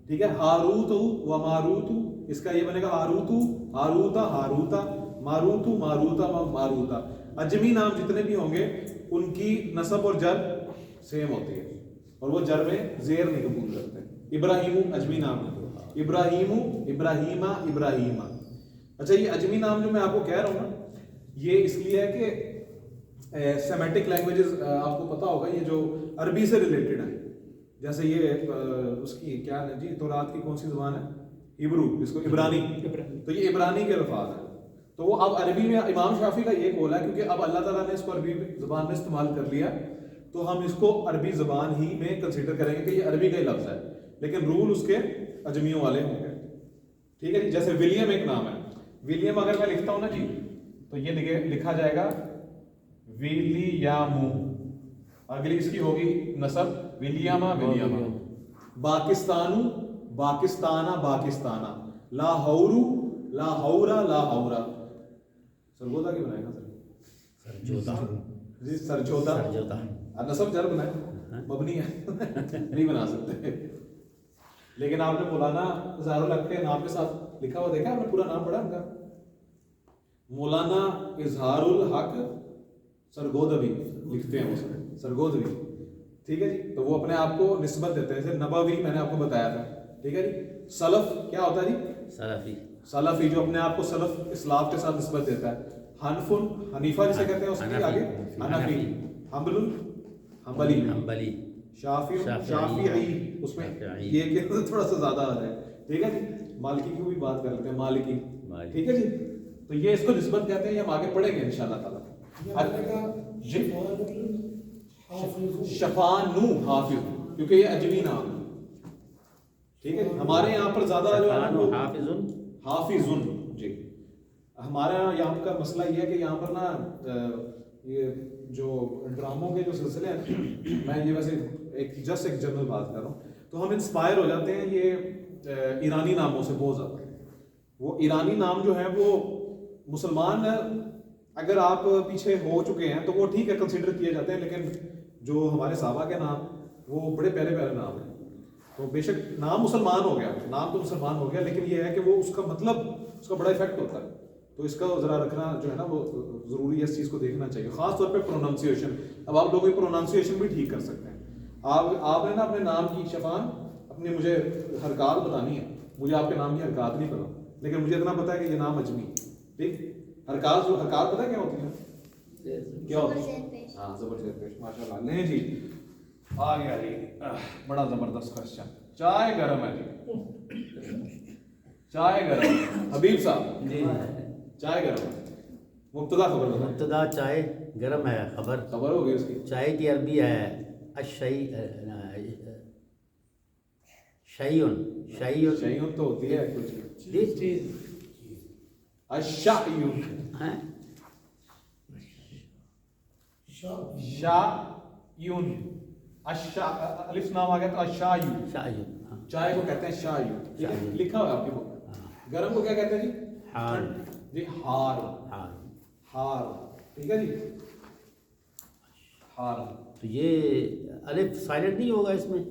ठीक है। हारूतु व मारूतु, इसका ये बनेगा हारूतु, हारूता, हारूता। मारूतु, मारूता, मारूता। अजमी नाम जितने भी होंगे उनकी नसब और जर सेम होती है और वो जर में जेर नहीं कबूल करते। इब्राहिमु अजमी नाम है, इब्राहिमु, इब्राहिमा, इब्राहिमा। अच्छा ये अजमी नाम जो मैं आपको कह रहा हूँ ना, ये इसलिए है कि सेमेटिक लैंग्वेजेस आपको पता होगा, ये जो अरबी से रिलेटेड है। जैसे ये उसकी क्या है जी, तौरात की कौन सी ज़ुबान है? हिब्रू, इसको इब्रानी, तो ये इब्रानी के अल्फाज हैं। तो वो अब अरबी में इमाम शाफी का ये कौल है, क्योंकि अब अल्लाह ताला ने इसको अरबी ज़ुबान में इस्तेमाल कर लिया, तो हम इसको अरबी ज़ुबान ही में कंसिडर करेंगे कि ये अरबी का ही लफ्ज़ है, लेकिन रूल उसके अजमियों वाले होंगे, ठीक है जी। जैसे विलियम एक नाम है, विलियम अगर मैं लिखता हूँ ना जी, तो ये लिखा जाएगा विलियामू, अगली इसकी होगी नसब विलियामा, विलियामा। पाकिस्तानू, पाकिस्ताना, पाकिस्ताना। लाहौरू, लाहौरा, लाहौरा। सरगोदा की बनाएगा सर? सरजोदा। जी सरजोदा, सरजोदा। नसब जर बनाए, मबनी है नहीं बना सकते। लेकिन आपने मौलाना इजहारुल हक के नाम के साथ लिखा हुआ देखा, आपने पूरा नाम पढ़ा उनका? मौलाना इजहारुल हक सरगोदवी लिखते हैं वो, सरगोदवी, ठीक है जी। तो वो अपने आप को निस्बत देते हैं, जैसे नबवी मैंने आपको बताया था, ठीक है जी। सलफ क्या होता है जी? सलफी। सलफी जो अपने आप को सलफ इस्लाफ के साथ निस्बत देता है। हनफुन, हनीफा जिसे कहते हैं, उसके आगे हनफी। हम्बलुन, हम्बली। हम्बली। शाफी, शाफिई, उसमें ये के थोड़ा सा ज्यादा आ जाए, ठीक है जी। मालिकी की भी बात कर लेते हैं, मालिकी, ठीक है जी। तो ये इसको निस्बत कहते हैं, ये हम आगे पढ़ेंगे इंशाल्लाह ताला। शफानु हाफिज, क्योंकि ये अजमी नाम है, ठीक है। हमारे यहाँ पर ज्यादा जो है ना वो हाफिजुन, हाफिजुन जी। हमारे यहाँ का मसला ये है कि यहाँ पर ना ये جو ڈراموں کے جو سلسلے ہیں میں یہ ویسے ایک جنرل بات کر رہا ہوں تو ہم انسپائر ہو جاتے ہیں یہ ایرانی ناموں سے بہت زیادہ. وہ ایرانی نام جو ہیں وہ مسلمان اگر آپ پیچھے ہو چکے ہیں تو وہ ٹھیک ہے کنسیڈر کیے جاتے ہیں, لیکن جو ہمارے صحابہ کے نام وہ بڑے پیارے پیارے نام ہیں. تو بے شک نام مسلمان ہو گیا, نام تو مسلمان ہو گیا, لیکن یہ ہے کہ وہ اس کا مطلب اس کا بڑا افیکٹ ہوتا ہے. تو اس کا ذرا رکھنا جو ہے نا وہ ضروری ہے, اس چیز کو دیکھنا چاہیے, خاص طور پہ پروننسیشن. اب آپ لوگ پروننسیشن بھی ٹھیک کر سکتے ہیں. آپ نے نا اپنے نام کی شفان اپنے مجھے حرکات بتانی ہے. مجھے آپ کے نام کی حرکات نہیں پتا, لیکن مجھے اتنا پتا ہے کہ یہ نام اجمی. ٹھیک, حرکات پتہ کیا ہوتی ہیں؟ کیا ہوتی ہے؟ ہاں زبر زیر پیش, ماشاء اللہ. نہیں جی آ گیا جی, بڑا زبردست کوشچن. چائے گرم ہے جی, چائے گرم. حبیب صاحب جی چائے گرم ہے, مبتدا خبر بتائیں. مبتدا چائے گرم ہے, خبر ہو گئی اس کی. چائے کی عربی ہے شیئن. شیئن تو ہوتی ہے کچھ جی الشعیون, ہیں شایون, الف نام آ گیا تو الشایون. شیئن چائے کو کہتے ہیں شایون. ٹھیک ہے, لکھا ہوا ہے آپ کی بک. گرم کو کیا کہتے ہیں جی؟ ہار. جی ہار. ہار ہار, ٹھیک ہے جی, ہار. تو یہ الف سائلنٹ نہیں ہوگا اس میں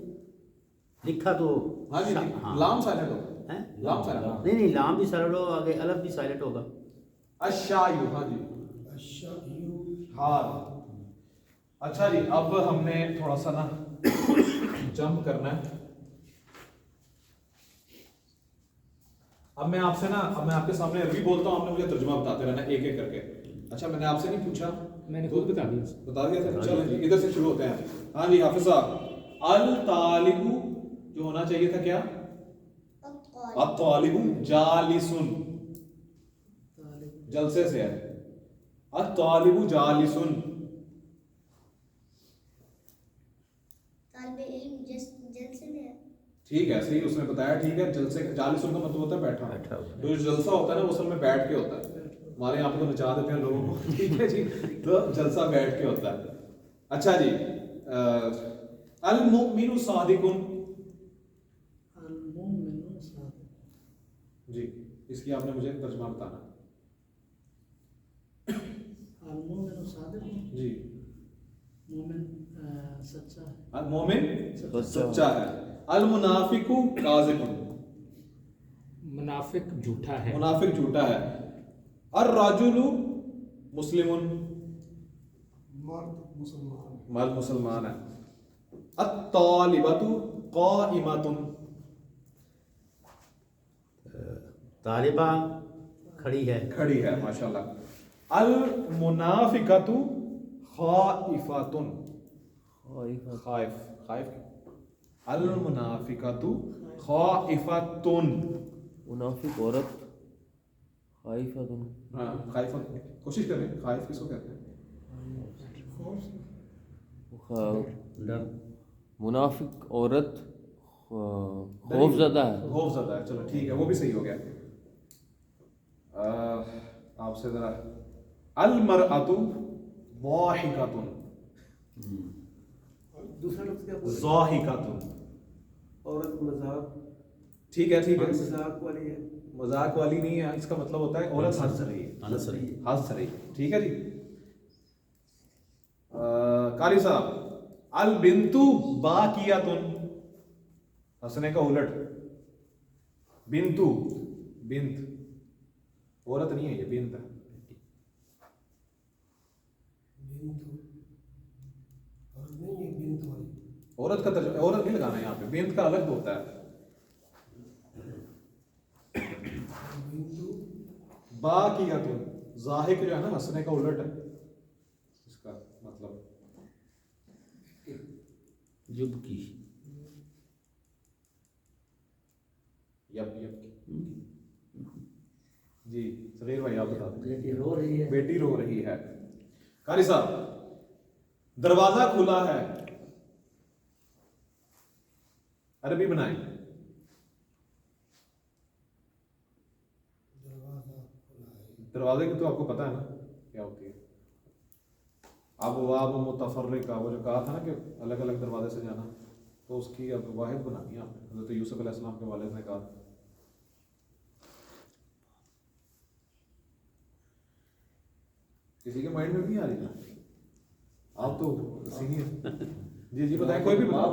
لکھا تو؟ ہاں جی, لام سائلنٹ ہوگا. ہیں؟ لام سائلنٹ, نہیں لام بھی سائلنٹ ہوگا, آگے الف بھی سائلنٹ ہوگا. الشایو. ہاں جی, ہار. اچھا جی, اب ہم نے تھوڑا سا نا جمپ کرنا ہے. اب میں آپ سے نا, اب میں آپ کے سامنے عربی بولتا ہوں, آپ نے مجھے ترجمہ بتاتے رہنا ایک ایک کر کے. اچھا, میں نے آپ سے نہیں پوچھا, میں نے خود بتا دیا. بتا دیا تھا. چلیں جی ادھر سے شروع ہوتے ہیں. ہاں جی حافظ صاحب, الطالب جو ہونا چاہیے تھا کیا؟ الطالب جالسن, جلسے سے ہے. الطالب جالسن, طالب علم جلسے میں ہے. ٹھیک ہے, صحیح اس نے بتایا. ٹھیک ہے, جلسے جالسن کا مطلب ہوتا ہے بیٹھا. تو جو جلسہ ہوتا ہے نا وہ اصل میں بیٹھ کے ہوتا ہے. ہمارے یہاں پہ تو نچا دیتے ہیں لوگوں کو, ٹھیک ہے جی, تو جلسہ بیٹھ کے ہوتا ہے. اچھا جی, المؤمن صادق. المؤمن صادق. جی اس کی آپ نے مجھے ترجمہ بتانا. المؤمن صادق. جی مومن سچا ہے. المومن سچا ہے. المنافق کاذب. منافق جھوٹا ہے. منافق جھوٹا ہے. الرجل مسلم. مرد مسلمان. مرد مسلمان ہے. الطالبۃ قائمۃ. طالبہ کھڑی ہے. کھڑی ہے, ماشاءاللہ. المنافقۃ خائفۃ. خائف, خائف. المنافقۃ خائفۃ. منافق عورت خائفۃ. ہاں خائف, کوشش کریں. خائف کس کو کہتے ہیں؟ ڈر. منافق عورت خوف زدہ ہے. خوف زدہ ہے. چلو ٹھیک ہے, وہ بھی صحیح ہو گیا. آپ سے ذرا, المرأۃ ضاحکۃ. دوسرا لفظ کیا بولے؟ ضاحکۃ. عورت مذاق, ٹھیک ہے, ٹھیک ہے, مذاق والی ہے. مذاق والی نہیں ہے, اس کا مطلب ہوتا ہے عورت ہنس رہی ہے. ہنس رہی ہے. ہنس رہی. ٹھیک ہے جی. قاری صاحب, البنت باکیۃ. ہنسنے کا الٹ بنتو. بنت عورت نہیں ہے, یہ بنت ہے. عورت کا ترجمہ, عورت نہیں لگانا ہے یہاں پہ, بنت کا الگ ہوتا ہے. باکیۃ, ضاحک جو ہے نا ہنسنے کا الٹ ہے, اس کا مطلب جب کی. یب جی. صغیر بھائی آپ بتا دیں. بیٹی رو رہی ہے. بیٹی رو رہی ہے. قاری صاحب, دروازہ کھلا ہے. عربی بنائیں. دروازے کی تو آپ کو پتا ہے نا کیا ہوتی ہے. अबवाब मुतफर्रिका, वो जो कहा था ना कि अलग अलग दरवाजे से जाना, तो उसकी अब वाहिद बनानी है आपने। हज़रत यूसुफ अलैहिस्सलाम के वालिद ने कहा। किसी के माइंड में भी नहीं आ रही ना, आप तो सीनियर। जी जी बताएं, कोई भी बताओ।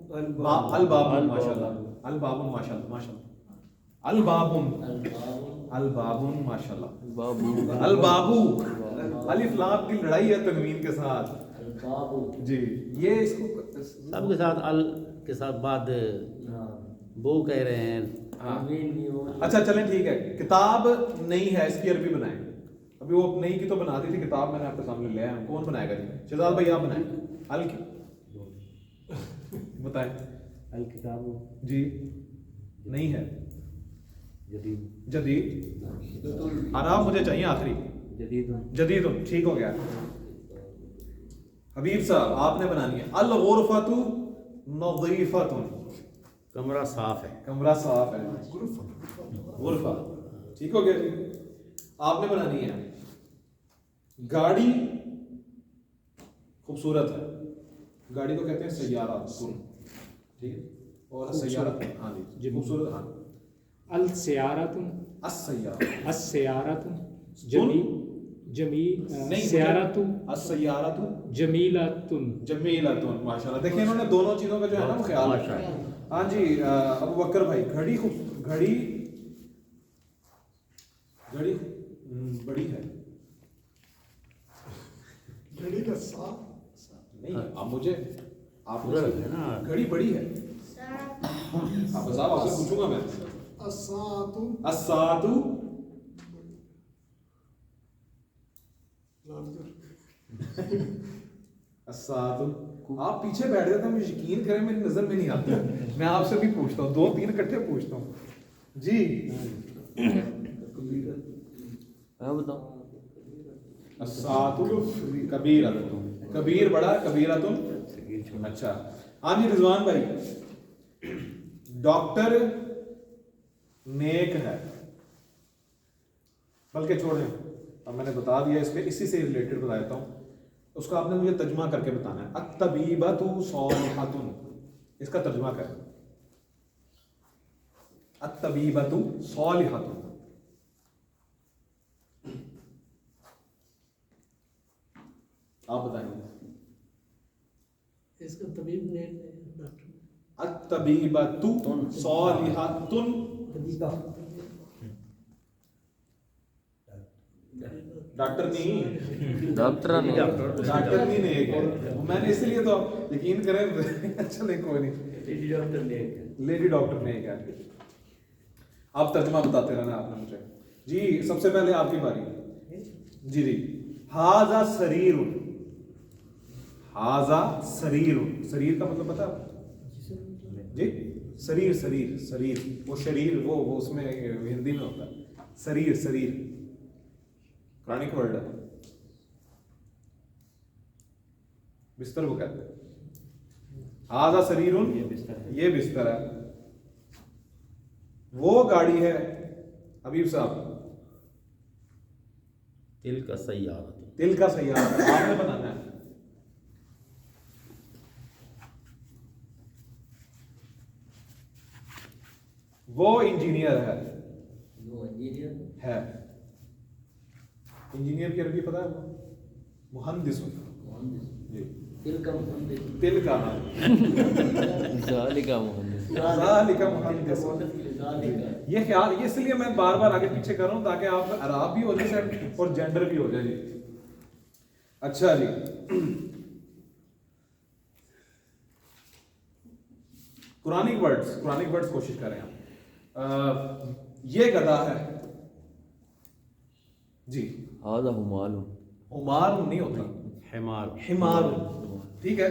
अल बाबुन माशाल्लाह, अल बाबुन माशाल्लाह, माशाल्लाह, अल बाबुन, अल बाबुन माशाल्लाह, बाबू अल बाबू, अलिफ लाम की लड़ाई है तनवीन के साथ जी। ये इसको सब के साथ अल के साथ बाद वो कह रहे हैं। हाँ। अच्छा चलें ठीक है, किताब नहीं है इसकी अरबी बनाएं। अभी वो नई की तो बना दी थी किताब, मैंने आपके सामने ले आया। कौन बनाएगा जी? शहजाद भाई आप बनाएं। अल की बताएं। अल किताब जी नहीं है। जदीद जदीद आराम मुझे चाहिए आखिरी। जदीद जदीद ठीक हो गया। हबीब साहब आपने बनानी है। अल गुरफतु नज़ीफतुन, कमरा साफ है। कमरा साफ है। गुरफा ठीक हो गया जी। आपने बनानी है गाड़ी खूबसूरत है। गाड़ी को कहते हैं सैयारा, ठीक है। और सैयारा, हाँ जी खूबसूरत, हाँ। अल सियारतुन, अस्सैयारा, अस्सियारतुन, जमी जमी नहीं, सियारतुन, अस्सैयारतु जमीलतुन। जमीलतुन माशाल्लाह। देखिए इन्होंने दोनों चीजों का जो है ना वो ख्याल रखा है। हाँ जी अबू बकर भाई, घड़ी घड़ी घड़ी बड़ी है। घड़ी का सा नहीं आप मुझे आप है ना। घड़ी बड़ी है। आप साहब आपसे पूछूंगा मैं। असातु अस्सातु अस्सातु। आप पीछे बैठ जाते हैं, मुझे यकीन करें मेरी नजर में नहीं आता। मैं आपसे भी पूछता हूँ, दो तीन इकट्ठे पूछता हूँ जी। हाँ बताओ। अस्सातु कबीरतुन, कबीर बड़ा, कबीरतुन अच्छा। हाँ जी रिजवान भाई, डॉक्टर नेक है। बल्कि छोड़ें, अब मैंने बता दिया, इसके इसी से रिलेटेड बता देता हूँ। उसका आपने मुझे तर्जुमा करके बताना है। अत्तबीबतु सालिहतुन, इसका तर्जुमा करें। अत्तबीबतु सालिहतुन, आप बताएंगे। इसका तबीब ने डॉक्टर अत्तबीबतु सालिहतुन, डॉक्टर नहीं, डॉक्टर नहीं, डॉक्टर नहीं नेक है। मैंने इसलिए तो यकीन करें। अच्छा नहीं कोई नहीं, लेडी डॉक्टर नेक है। आप तर्जुमा बताते रहना आपने मुझे जी। सबसे पहले आपकी बारी जी जी। हाजा सरीरुन, हाजा सरीरुन, शरीर का मतलब पता है जी? शरीर शरीर शरीर, वो शरीर वो उसमें हिंदी में होता है शरीर, शरीर पुरानी वर्ड है। बिस्तर को कहते हैं। हाजा शरीरुन, ये बिस्तर है। वो गाड़ी है हबीब साहब, तिल का सैयारा। दिल का सैयारा आपने बनाना है। वो इंजीनियर है। इंजीनियर की अरबी पता है आपको? मुहंदिस जी। दिल का ज़ालिका मुहम्मद। ज़ालिका मुहंदिस। ये ख्याल, ये इसलिए मैं बार बार आगे पीछे कर रहा हूं ताकि आप अराब भी हो जाए और जेंडर भी हो जाए जी। अच्छा जी, कुरानिक वर्ड्स कोशिश करें आप। ये गधा है जी। हाज़ा हुमालुन, उमार नहीं होता, हिमार। हिमार ठीक है।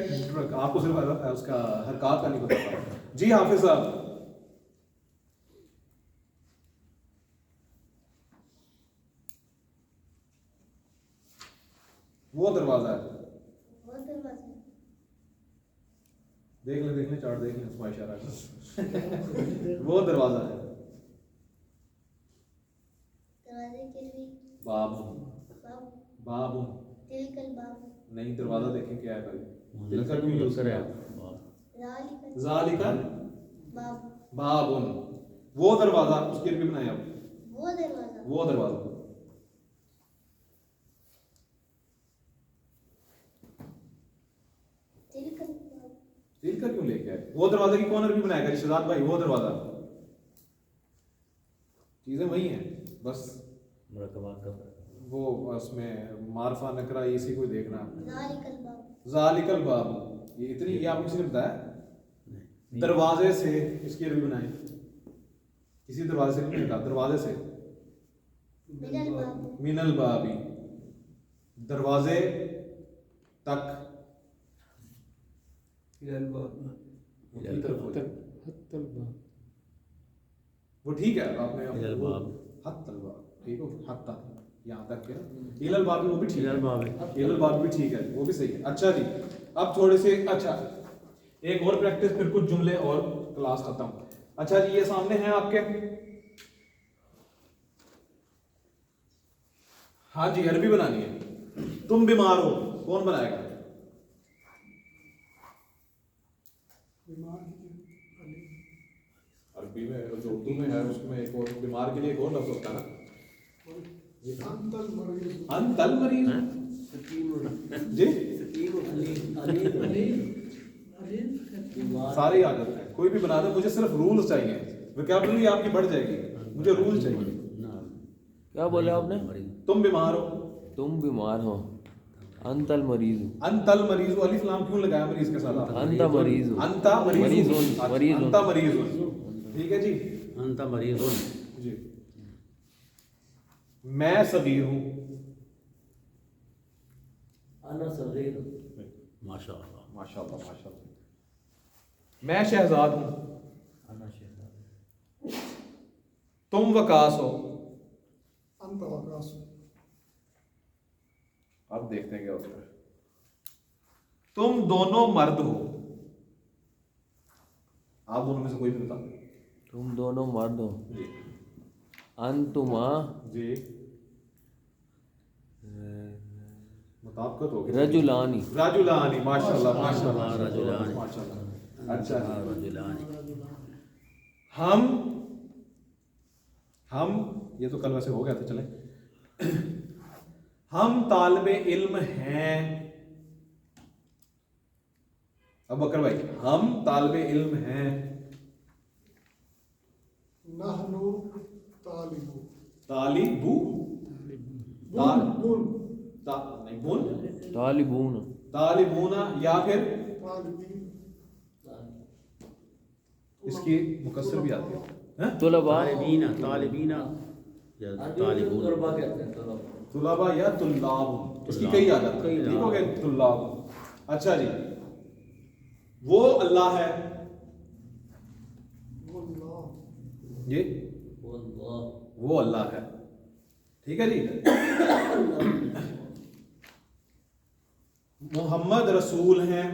आपको सिर्फ उसका हरकत का नहीं पता जी। हाफिज साहब, वो दरवाजा है। वो दरवाजा देख ले चार्ट देख ले, उसका इशारा कर। वो दरवाजा है। दरवाजे के लिए बाबुन, बाब, बाबुन तिलकल बाब, नहीं, दरवाज़ा देखें क्या है पहले, दिल का क्यों यूज़ करें आप? ذلك ज़ालिका बाब, बाबुन, वो दरवाज़ा, उसकी अरबी बनाए आप, वो दरवाजा, वो दरवाज़ा। तिलक बाब, दिल का क्यों लेके आए? वो दरवाजे की कौन अरबी बनाएगा रिशदाद भाई? वो दरवाज़ा, चीज़ें वही हैं, बस मुरकबात का फर्क। वो उसमें मारफा नकरा इसी को देखना। ज़ालिकल बाब, ज़ालिकल बाब, ये इतनी, ये आपको किसी ने बताया? दरवाजे से इसकी अरबी बनाए, किसी दरवाजे से नहीं लिखा, दरवाजे से, मिनल बाब, मिनल बाबी, दरवाजे तक, इलल बाब, की तरफ हो जाए। हत्तल बाब, वो ठीक है, आपने इलल बाब। हत्तल बाब, ठीक हो, हत्ता यहाँ तक के ना, इलल बाब भी, वो भी ठीक है, इलल बाब है। इलल बाब भी ठीक है, वो भी सही है। अच्छा जी, अब थोड़े से, अच्छा एक और प्रैक्टिस, फिर कुछ जुमले और क्लास खत्म। अच्छा जी, ये सामने है आपके, हाँ जी, अरबी बनानी है। तुम बीमार हो, कौन बनाएगा? बीमार की अरबी में जो उर्दू में है उसमें एक और, बीमार के लिए एक और लफ्ज होता है ना, अंतल मरीज, अंतल मरीज जी, सारी आदत है, कोई भी बना दे, मुझे सिर्फ रूल्स चाहिए, वोकैबुलरी आपकी बढ़ जाएगी, मुझे रूल चाहिए। क्या बोले आपने? तुम बीमार हो, तुम बीमार हो, अंतल मरीज, अंतल मरीज, अलिफ लाम क्यों लगाया मरीज के साथ आपने? अंता मरीज, अंता मरीज, मरीजुन, मरीजुन। अंता मरीज, ठीक है जी। अंत मरीज़ुन, जी, मैं सगीर हूँ, अना सगीर, माशाअल्लाह। माशाल्लाह माशाल्लाह। मैं शहजाद हूँ, आना शहजाद। तुम वकास हो, अंत वकास, अब देखते हैं क्या होता है। तुम दोनों मर्द हो, आप दोनों में से कोई भी बता। तुम दोनों मर्द हो, जी अंतुमा जी, मुताबिकत हो गई। रजुलानी, राजुलानी, माशाल्लाह माशाल्लाह रजुलानी। माशाल्लाह। अच्छा जी, रजुलानी। हम ये तो कल वैसे हो गया था, चले। हम तालिबे इल्म हैं, अब बकर भाई, हम तालिबे इल्म हैं, नहनु तालिबु, तालिबू, बुन, नहीं बुन, तालिबून, तालिबूना, या फिर तालिबीन, इसकी मुकस्सर भी आती है, हैं? तुलबा, तालिबीना, तालिबीना या तालिबून। तुलबा कहते हैं, तुलबा। तुलाबा या तुल्लाब, इसकी कई आ जाती है, ठीक हो गया, तुल्लाब। अच्छा जी, वो अल्लाह है, वल्लाह, ये वल्लाह, वो अल्लाह है, ठीक है जी। मोहम्मद रसूल हैं,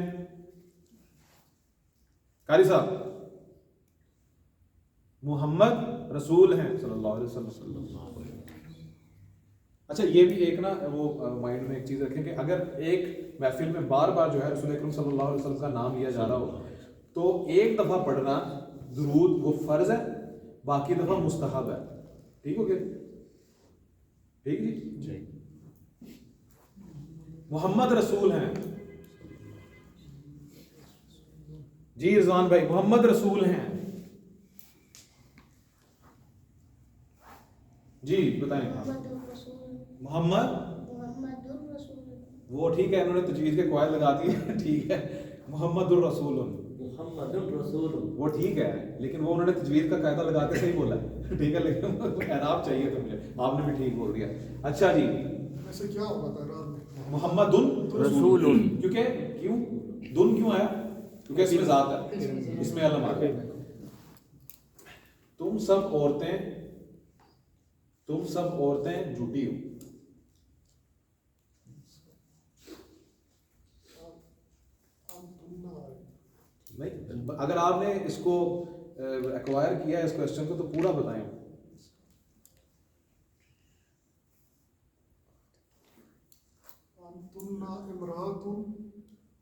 कारी साहब, मोहम्मद रसूल हैं सल्लल्लाहु अलैहि वसल्लम। अच्छा, ये भी एक ना वो माइंड में एक चीज़ रखें कि अगर एक महफिल में बार बार जो है रसूल अकरम सल्लल्लाहु अलैहि वसल्लम का नाम लिया जा रहा हो, तो एक दफ़ा पढ़ना दुरूद वो फ़र्ज है, बाकी दफ़ा मुस्तहब है, ठीक हो गया? ठीक जी। मोहम्मद रसूल हैं जी, रिजवान भाई, मोहम्मद रसूल हैं जी, बताएं। मुहम्मदुर रसूल, मोहम्मद, मुहम्मदुर रसूल, वो ठीक है, इन्होंने तजवीज़ के कवायद लगा दिए, ठीक है। मोहम्मदुर रसूल, मुहम्मदुर रसूल, वो ठीक है, लेकिन वो उन्होंने तजवीज़ का कायदा लगा के सही बोला है, ठीक है, लेकिन एराब चाहिए था मुझे, आपने भी ठीक बोल दिया। अच्छा जी, वैसे क्या होगा तकरार में? मोहम्मदुन रसूलुन, क्योंकि क्यों दुन क्यों आया? क्योंकि इसमें ज़ात है, इसमें अलम आ गया। तुम सब औरतें झूठी हो, नहीं, अगर आपने इसको एक्वायर किया है इस क्वेश्चन को, तो पूरा बताएं। अंतुन्ना इमरातुन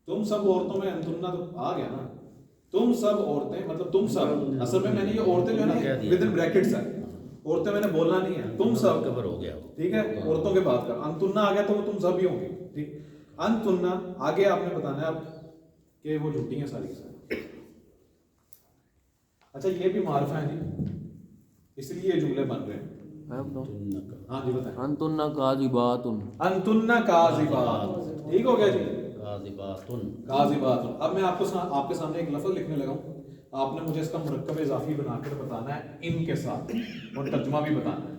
तुम सब औरतों में अंतुन्ना तो आ गया ना, तुम सब औरतें मतलब तुम सब, असल में मैंने ये औरतें जो है ना विद इन ब्रैकेट्स है, औरतें मैंने बोलना नहीं है, तुम सब कवर हो गया। ठीक है, औरतों के बात कर, अंतुन्ना आ गया तो वो तुम सब ही होंगे, ठीक। अंतुन्ना आगे आपने बताना है अब कि वो झूठी हैं सारी की सारी। अच्छा ये भी मार्फा है जी, इसलिए ये जुमले बन रहे हैं। मैं बताऊं? हाँ जी बताएं। अंतुन्ना काज़िबातुन। अंतुन्ना काज़िबात, ठीक हो गया जी, काज़िबातुन। काज़िबातुन। अब मैं आपके सामने एक लफ्ज़ लिखने लगा हूँ, आपने मुझे इसका मुरक्कब इजाफी बनाकर बताना है इन के साथ, और तर्जुमा भी बताना है।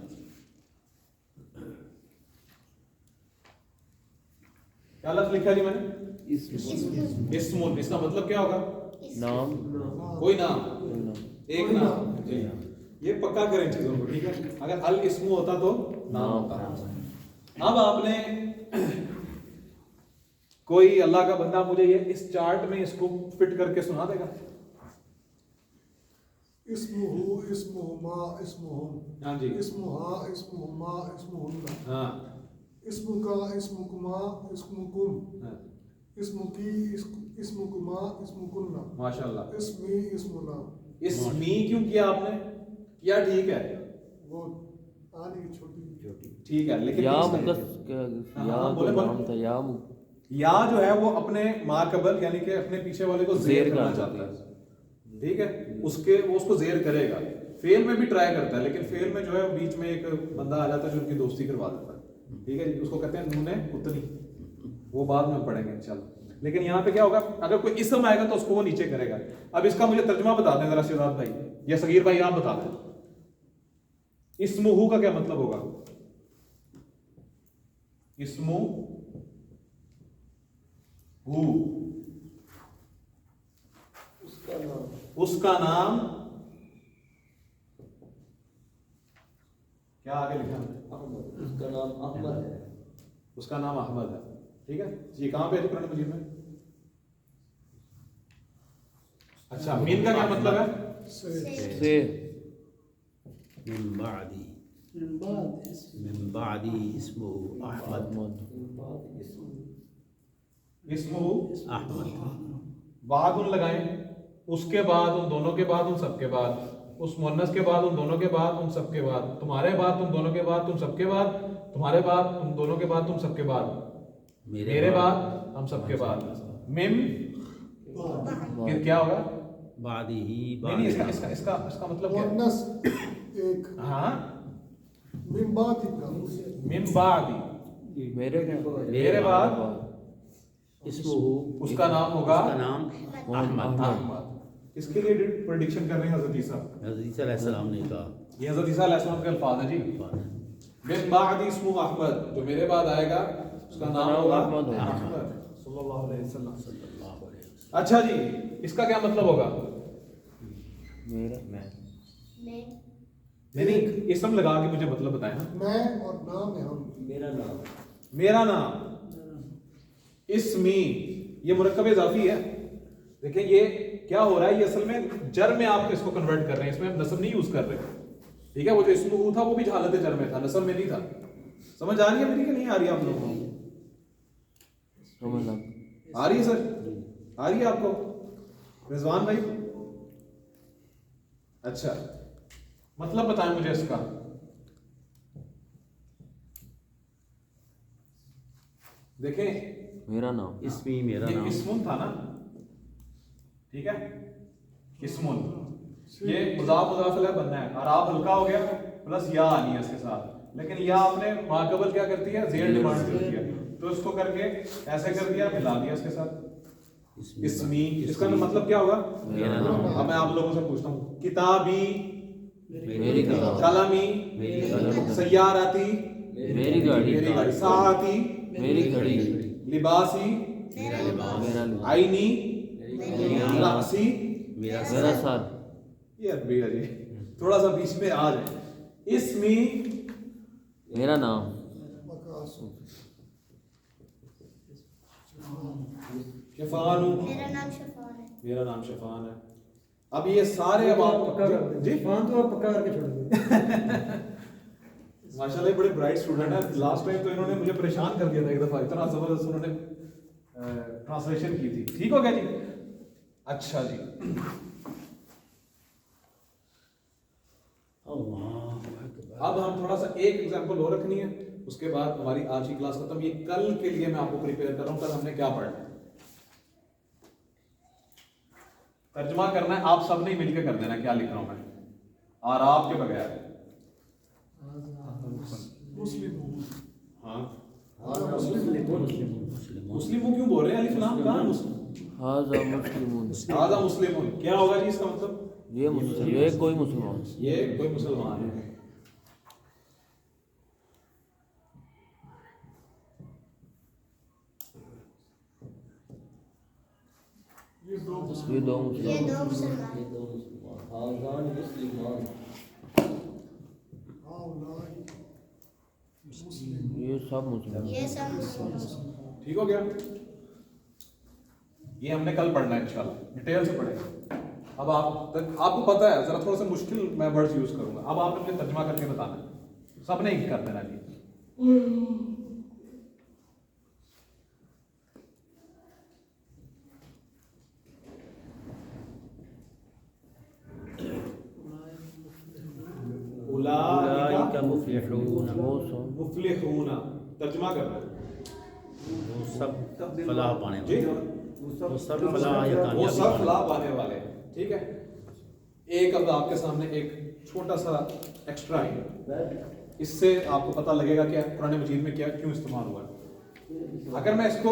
क्या लफ्ज़ लिखा जी मैंने? इस्मुन। इसका मतलब क्या होगा? नाम। कोई नाम, कोई नाम। एक नाम जी। ये पक्का करें चीजों को, ठीक है। अगर अल इस्मु होता तो नाम होता। अब आपने कोई अल्लाह का बंदा मुझे ये इस चार्ट में इसको फिट करके सुना देगा? इस्मुहु इस्मुहुमा इस्मुहुन। हाँ जी। इस्मुहा इस्मुहुमा इस्मुहुन्ना। हाँ इस्मुका इस्मुकुमा इस्मुकुम। हाँ, इस्मुकी इस्मुकुमा इस्मुकुन्ना। माशाल्लाह। इस्मी इस्मुना। इसमी क्यों किया आपने? किया ठीक है, वो आने की छोटी ठीक है, लेकिन या इसका- मुकस हाँ, या हाँ, तो बोले, बोले। नाम था या या जो है वो अपने माकबल यानी कि अपने पीछे वाले को जेर जेर करना कर चाहता है, ठीक है। वो उसको जेर करेगा, फेल में भी ट्राई करता है, लेकिन फेल में जो है बीच में एक बंदा आ जाता है जो उनकी दोस्ती करवा देता है, ठीक है जी। उसको कहते हैं नूने उतनी, वो बाद में पढ़ेंगे इंशाल्लाह। लेकिन यहाँ पे क्या होगा, अगर कोई इसम आएगा तो उसको वो नीचे करेगा। अब इसका मुझे तर्जुमा बता दें जरा शिराज भाई या सगीर भाई, आप बता दें इस्मुहु का क्या मतलब होगा? इस्मु हु, उसका नाम। क्या आगे लिखा है? उसका नाम अहमद है। उसका नाम अहमद है, ठीक है। ये कहां पे है कुरान मजीद में? अच्छा, मीन का क्या मतलब है? से मिन बादी बाद मिन बादी इस्मुहु अहमद। इस्मु अहमद। बाद उन लगाएं, उसके बाद, उन दोनों के बाद, उन सबके बाद, उस मुन्नस के बाद, उन दोनों के बाद, उन सबके बाद, तुम्हारे बाद, तुम दोनों के बाद, तुम सबके बाद, तुम्हारे बाद, तुम दोनों के बाद, तुम सबके बाद, मेरे बाद, हम सबके बाद। मिम फिर क्या होगा? बादी ही नहीं नहीं, इसका मतलब क्या है? मुअन्नस एक हाँ, मिन बादी का मिम बादी, मेरे बाद इस्मुहु उसका नाम होगा उसका नाम अहमद। अहमद। इसके लिए प्रेडिक्शन कर रहे हैं हज़रत ईसा। हज़रत ईसा अलैहिस्सलाम ने कहा। ये हज़रत ईसा अलैहिस्सलाम के अल्फाज हैं जी। मिन बादी इस्मुहु अहमद, जो मेरे बाद आएगा उसका नाम होगा अहमद होगा। अहमद सल्लल्लाहु अलैहि वसल्लम। सल्लल्लाहु अलैहि वसल्लम। अच्छा जी, इसका क्या मतलब होगा? मेरा मैं नहीं नहीं, इसम लगा के मुझे मतलब बताएं ना। मैं और नाम है हम। मेरा नाम मेरा नाम, इस्मी, ये मुरक्कब इजाफी है। देखें ये क्या हो रहा है, ये असल में जर में आप इसको कन्वर्ट कर रहे हैं, इसमें हम नस्ब नहीं यूज कर रहे, ठीक है। वो जो इस्मु था वो भी हालत जर में था, नस्ब में नहीं था। समझ आ रही है मेरी कि नहीं आ रही है आप लोगों को? समझ लग आ रही है सर? आ रही है आपको रिजवान भाई? अच्छा, मतलब बताएं मुझे इसका। देखें मेरा नाम इस्मी मेरा ये नाम। इस्मुन था ना, ठीक है, इस्मुन, ये मुजाफ मुजाफ अलैह बनना है, और आप हल्का हो गया प्लस या आनी है इसके साथ, लेकिन या आपने माकबल क्या करती है, जेर डिमांड करती है, तो इसको करके ऐसे कर दिया, मिला दिया इसके साथ इस्मी। इसका मतलब क्या होगा? मेरा नाम। अब मैं आप लोगों से पूछता हूँ, किताबी, मेरी किताब, कलमी, मेरी कलम, सय्यारती, मेरी गाड़ी, मेरी गाड़ी, साआती, मेरी घड़ी, लिबासी, मेरा लिबास, आईनी, मेरा रासी। मेरा मेरा सर, ये अरबी है जी, थोड़ा सा बीच में आ जाए। इसमी, मेरा नाम, मकासु शफान, मेरा नाम शफान है। मेरा नाम शफान है। अब ये सारे अब आप पक्का कर दे जी फान तो आप पक्का करके छोड़ दो। माशाल्लाह बड़े ब्राइट स्टूडेंट हैं। लास्ट टाइम तो इन्होंने मुझे परेशान कर दिया था एक दफ़ा, इतना ज़बरदस्त उन्होंने ट्रांसलेशन की थी। ठीक हो गया जी? अच्छा जी, अब हम थोड़ा सा एक एग्जांपल और रखनी है, उसके बाद हमारी आज की क्लास खत्म। ये कल के लिए मैं आपको प्रिपेयर कर रहा हूँ, कल हमने क्या पढ़ना है, तर्जुमा करना है। आप सब ने मिलकर कर देना क्या लिख रहा हूं मैं, और आपके बगैर। हाँ, मुस्लिम क्यों बोल रहे हैं? अलिफ लाम कहाँ मुस्लिम? हाजा मुस्लिमून, हाजा मुस्लिमून क्या होगा जी इसका मतलब? ये मुस्लिम, ये कोई मुसलमान, ये कोई मुसलमान है। ये दो ये दो मुसलमान, मुसलमान। ये दो मुसलमान, हाज़ान मुस्लिमान, ये सब मुसलमान। ये सब मुसलमान। ठीक हो गया? ये हमने कल पढ़ना है इंशाल्लाह, डिटेल से पढ़ेंगे। अब आपको पता है जरा थोड़ा सा मुश्किल मैं वर्ड्स यूज करूंगा, अब आपने मुझे तर्जुमा करके बताना है, सबने ही कर देना जी। उलाइका मुफ्लिहून, वो सब मुफ्लिहूना तर्जुमा करना है। वो सब फलाह पाने जी, वाले, वो सब फलाह या वो कामयाबी सब पाने फलाह पाने वाले हैं। ठीक है, एक अब आपके सामने एक छोटा सा एक्स्ट्रा है, इससे आपको पता लगेगा कि कुरान मजीद में क्या क्यों इस्तेमाल हुआ है। अगर मैं इसको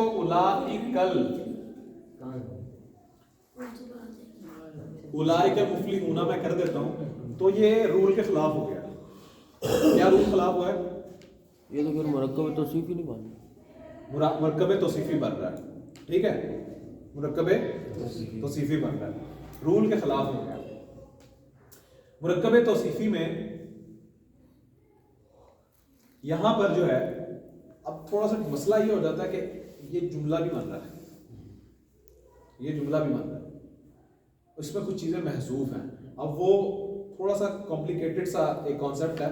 उलाइकल मुफ्लिहूना मैं कर देता हूँ तो ये रूल के खिलाफ हो गया। क्या रूल खिलाफ हुआ है? ये तो फिर मुरक्कब तौसीफ ही नहीं मानी। मुरक्कबे तौसीफी बन रहा है। ठीक है, मुरक्कबे तौसीफी बन रहा है, रूल के खिलाफ हो गया। मुरक्कबे तौसीफी में यहां पर जो है, अब थोड़ा सा मसला ये हो जाता है कि ये जुमला भी बन रहा है, ये जुमला भी बन रहा है, उसमें कुछ चीजें महसूफ हैं। अब वो थोड़ा सा कॉम्प्लिकेटेड सा एक कॉन्सेप्ट है,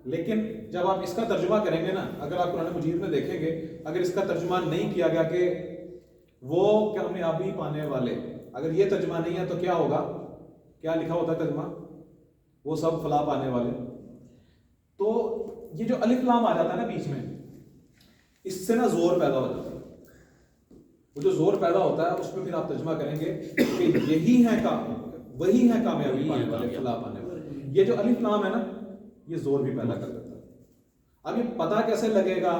लेकिन जब आप इसका तर्जुमा करेंगे ना, अगर आप कुरान मजीद में देखेंगे, अगर इसका तर्जुमा नहीं किया गया कि वो कामयाबी पाने वाले, अगर ये तर्जुमा नहीं है तो क्या होगा? क्या लिखा होता है तर्जुमा? वो सब फलाह पाने वाले। तो ये जो अलिफ लाम आ जाता है ना बीच में, इससे ना जोर पैदा हो जाता है। वो जो जोर पैदा होता है उसमें फिर आप तर्जुमा करेंगे कि यही है वही है कामयाबी पाने वाले, फलाह पाने वाले। ये जो अलिफ लाम है ना, ये जोर भी पैदा कर देता है। अब ये पता कैसे लगेगा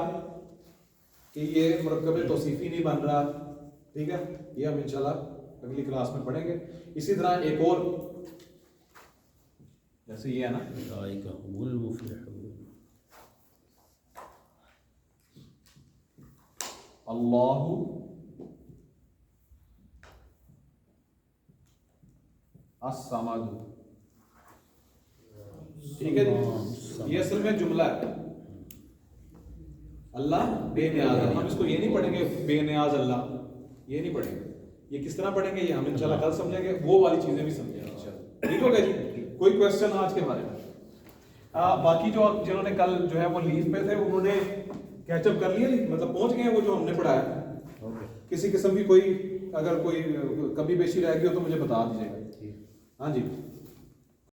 कि ये मुरक्कब तौसीफी नहीं बन रहा? ठीक है, ये हम इंशाल्लाह अगली क्लास में पढ़ेंगे। इसी तरह एक और, जैसे ये है ना, उलाइका हुमुल मुफ्लिहून, अल्लाहु अस्समदु। ठीक है जी, ये असल में जुमला है, अल्लाह बेनियाज है। हम इसको ये नहीं पढ़ेंगे बेनियाज अल्लाह, ये नहीं पढ़ेंगे। ये किस तरह पढ़ेंगे ये हम इंशाल्लाह कल समझेंगे, वो वाली चीजें भी समझेंगे इंशाल्लाह। ठीक हो गया जी? कोई क्वेश्चन आज के बारे में? बाकी जो जिन्होंने कल जो है वो लीव पे थे, उन्होंने कैचअप कर लिया, मतलब पहुंच गए वो जो हमने पढ़ाया। किसी किस्म की कोई अगर कोई कमी पेशी रह गई हो तो मुझे बता दीजिएगा। हाँ जी।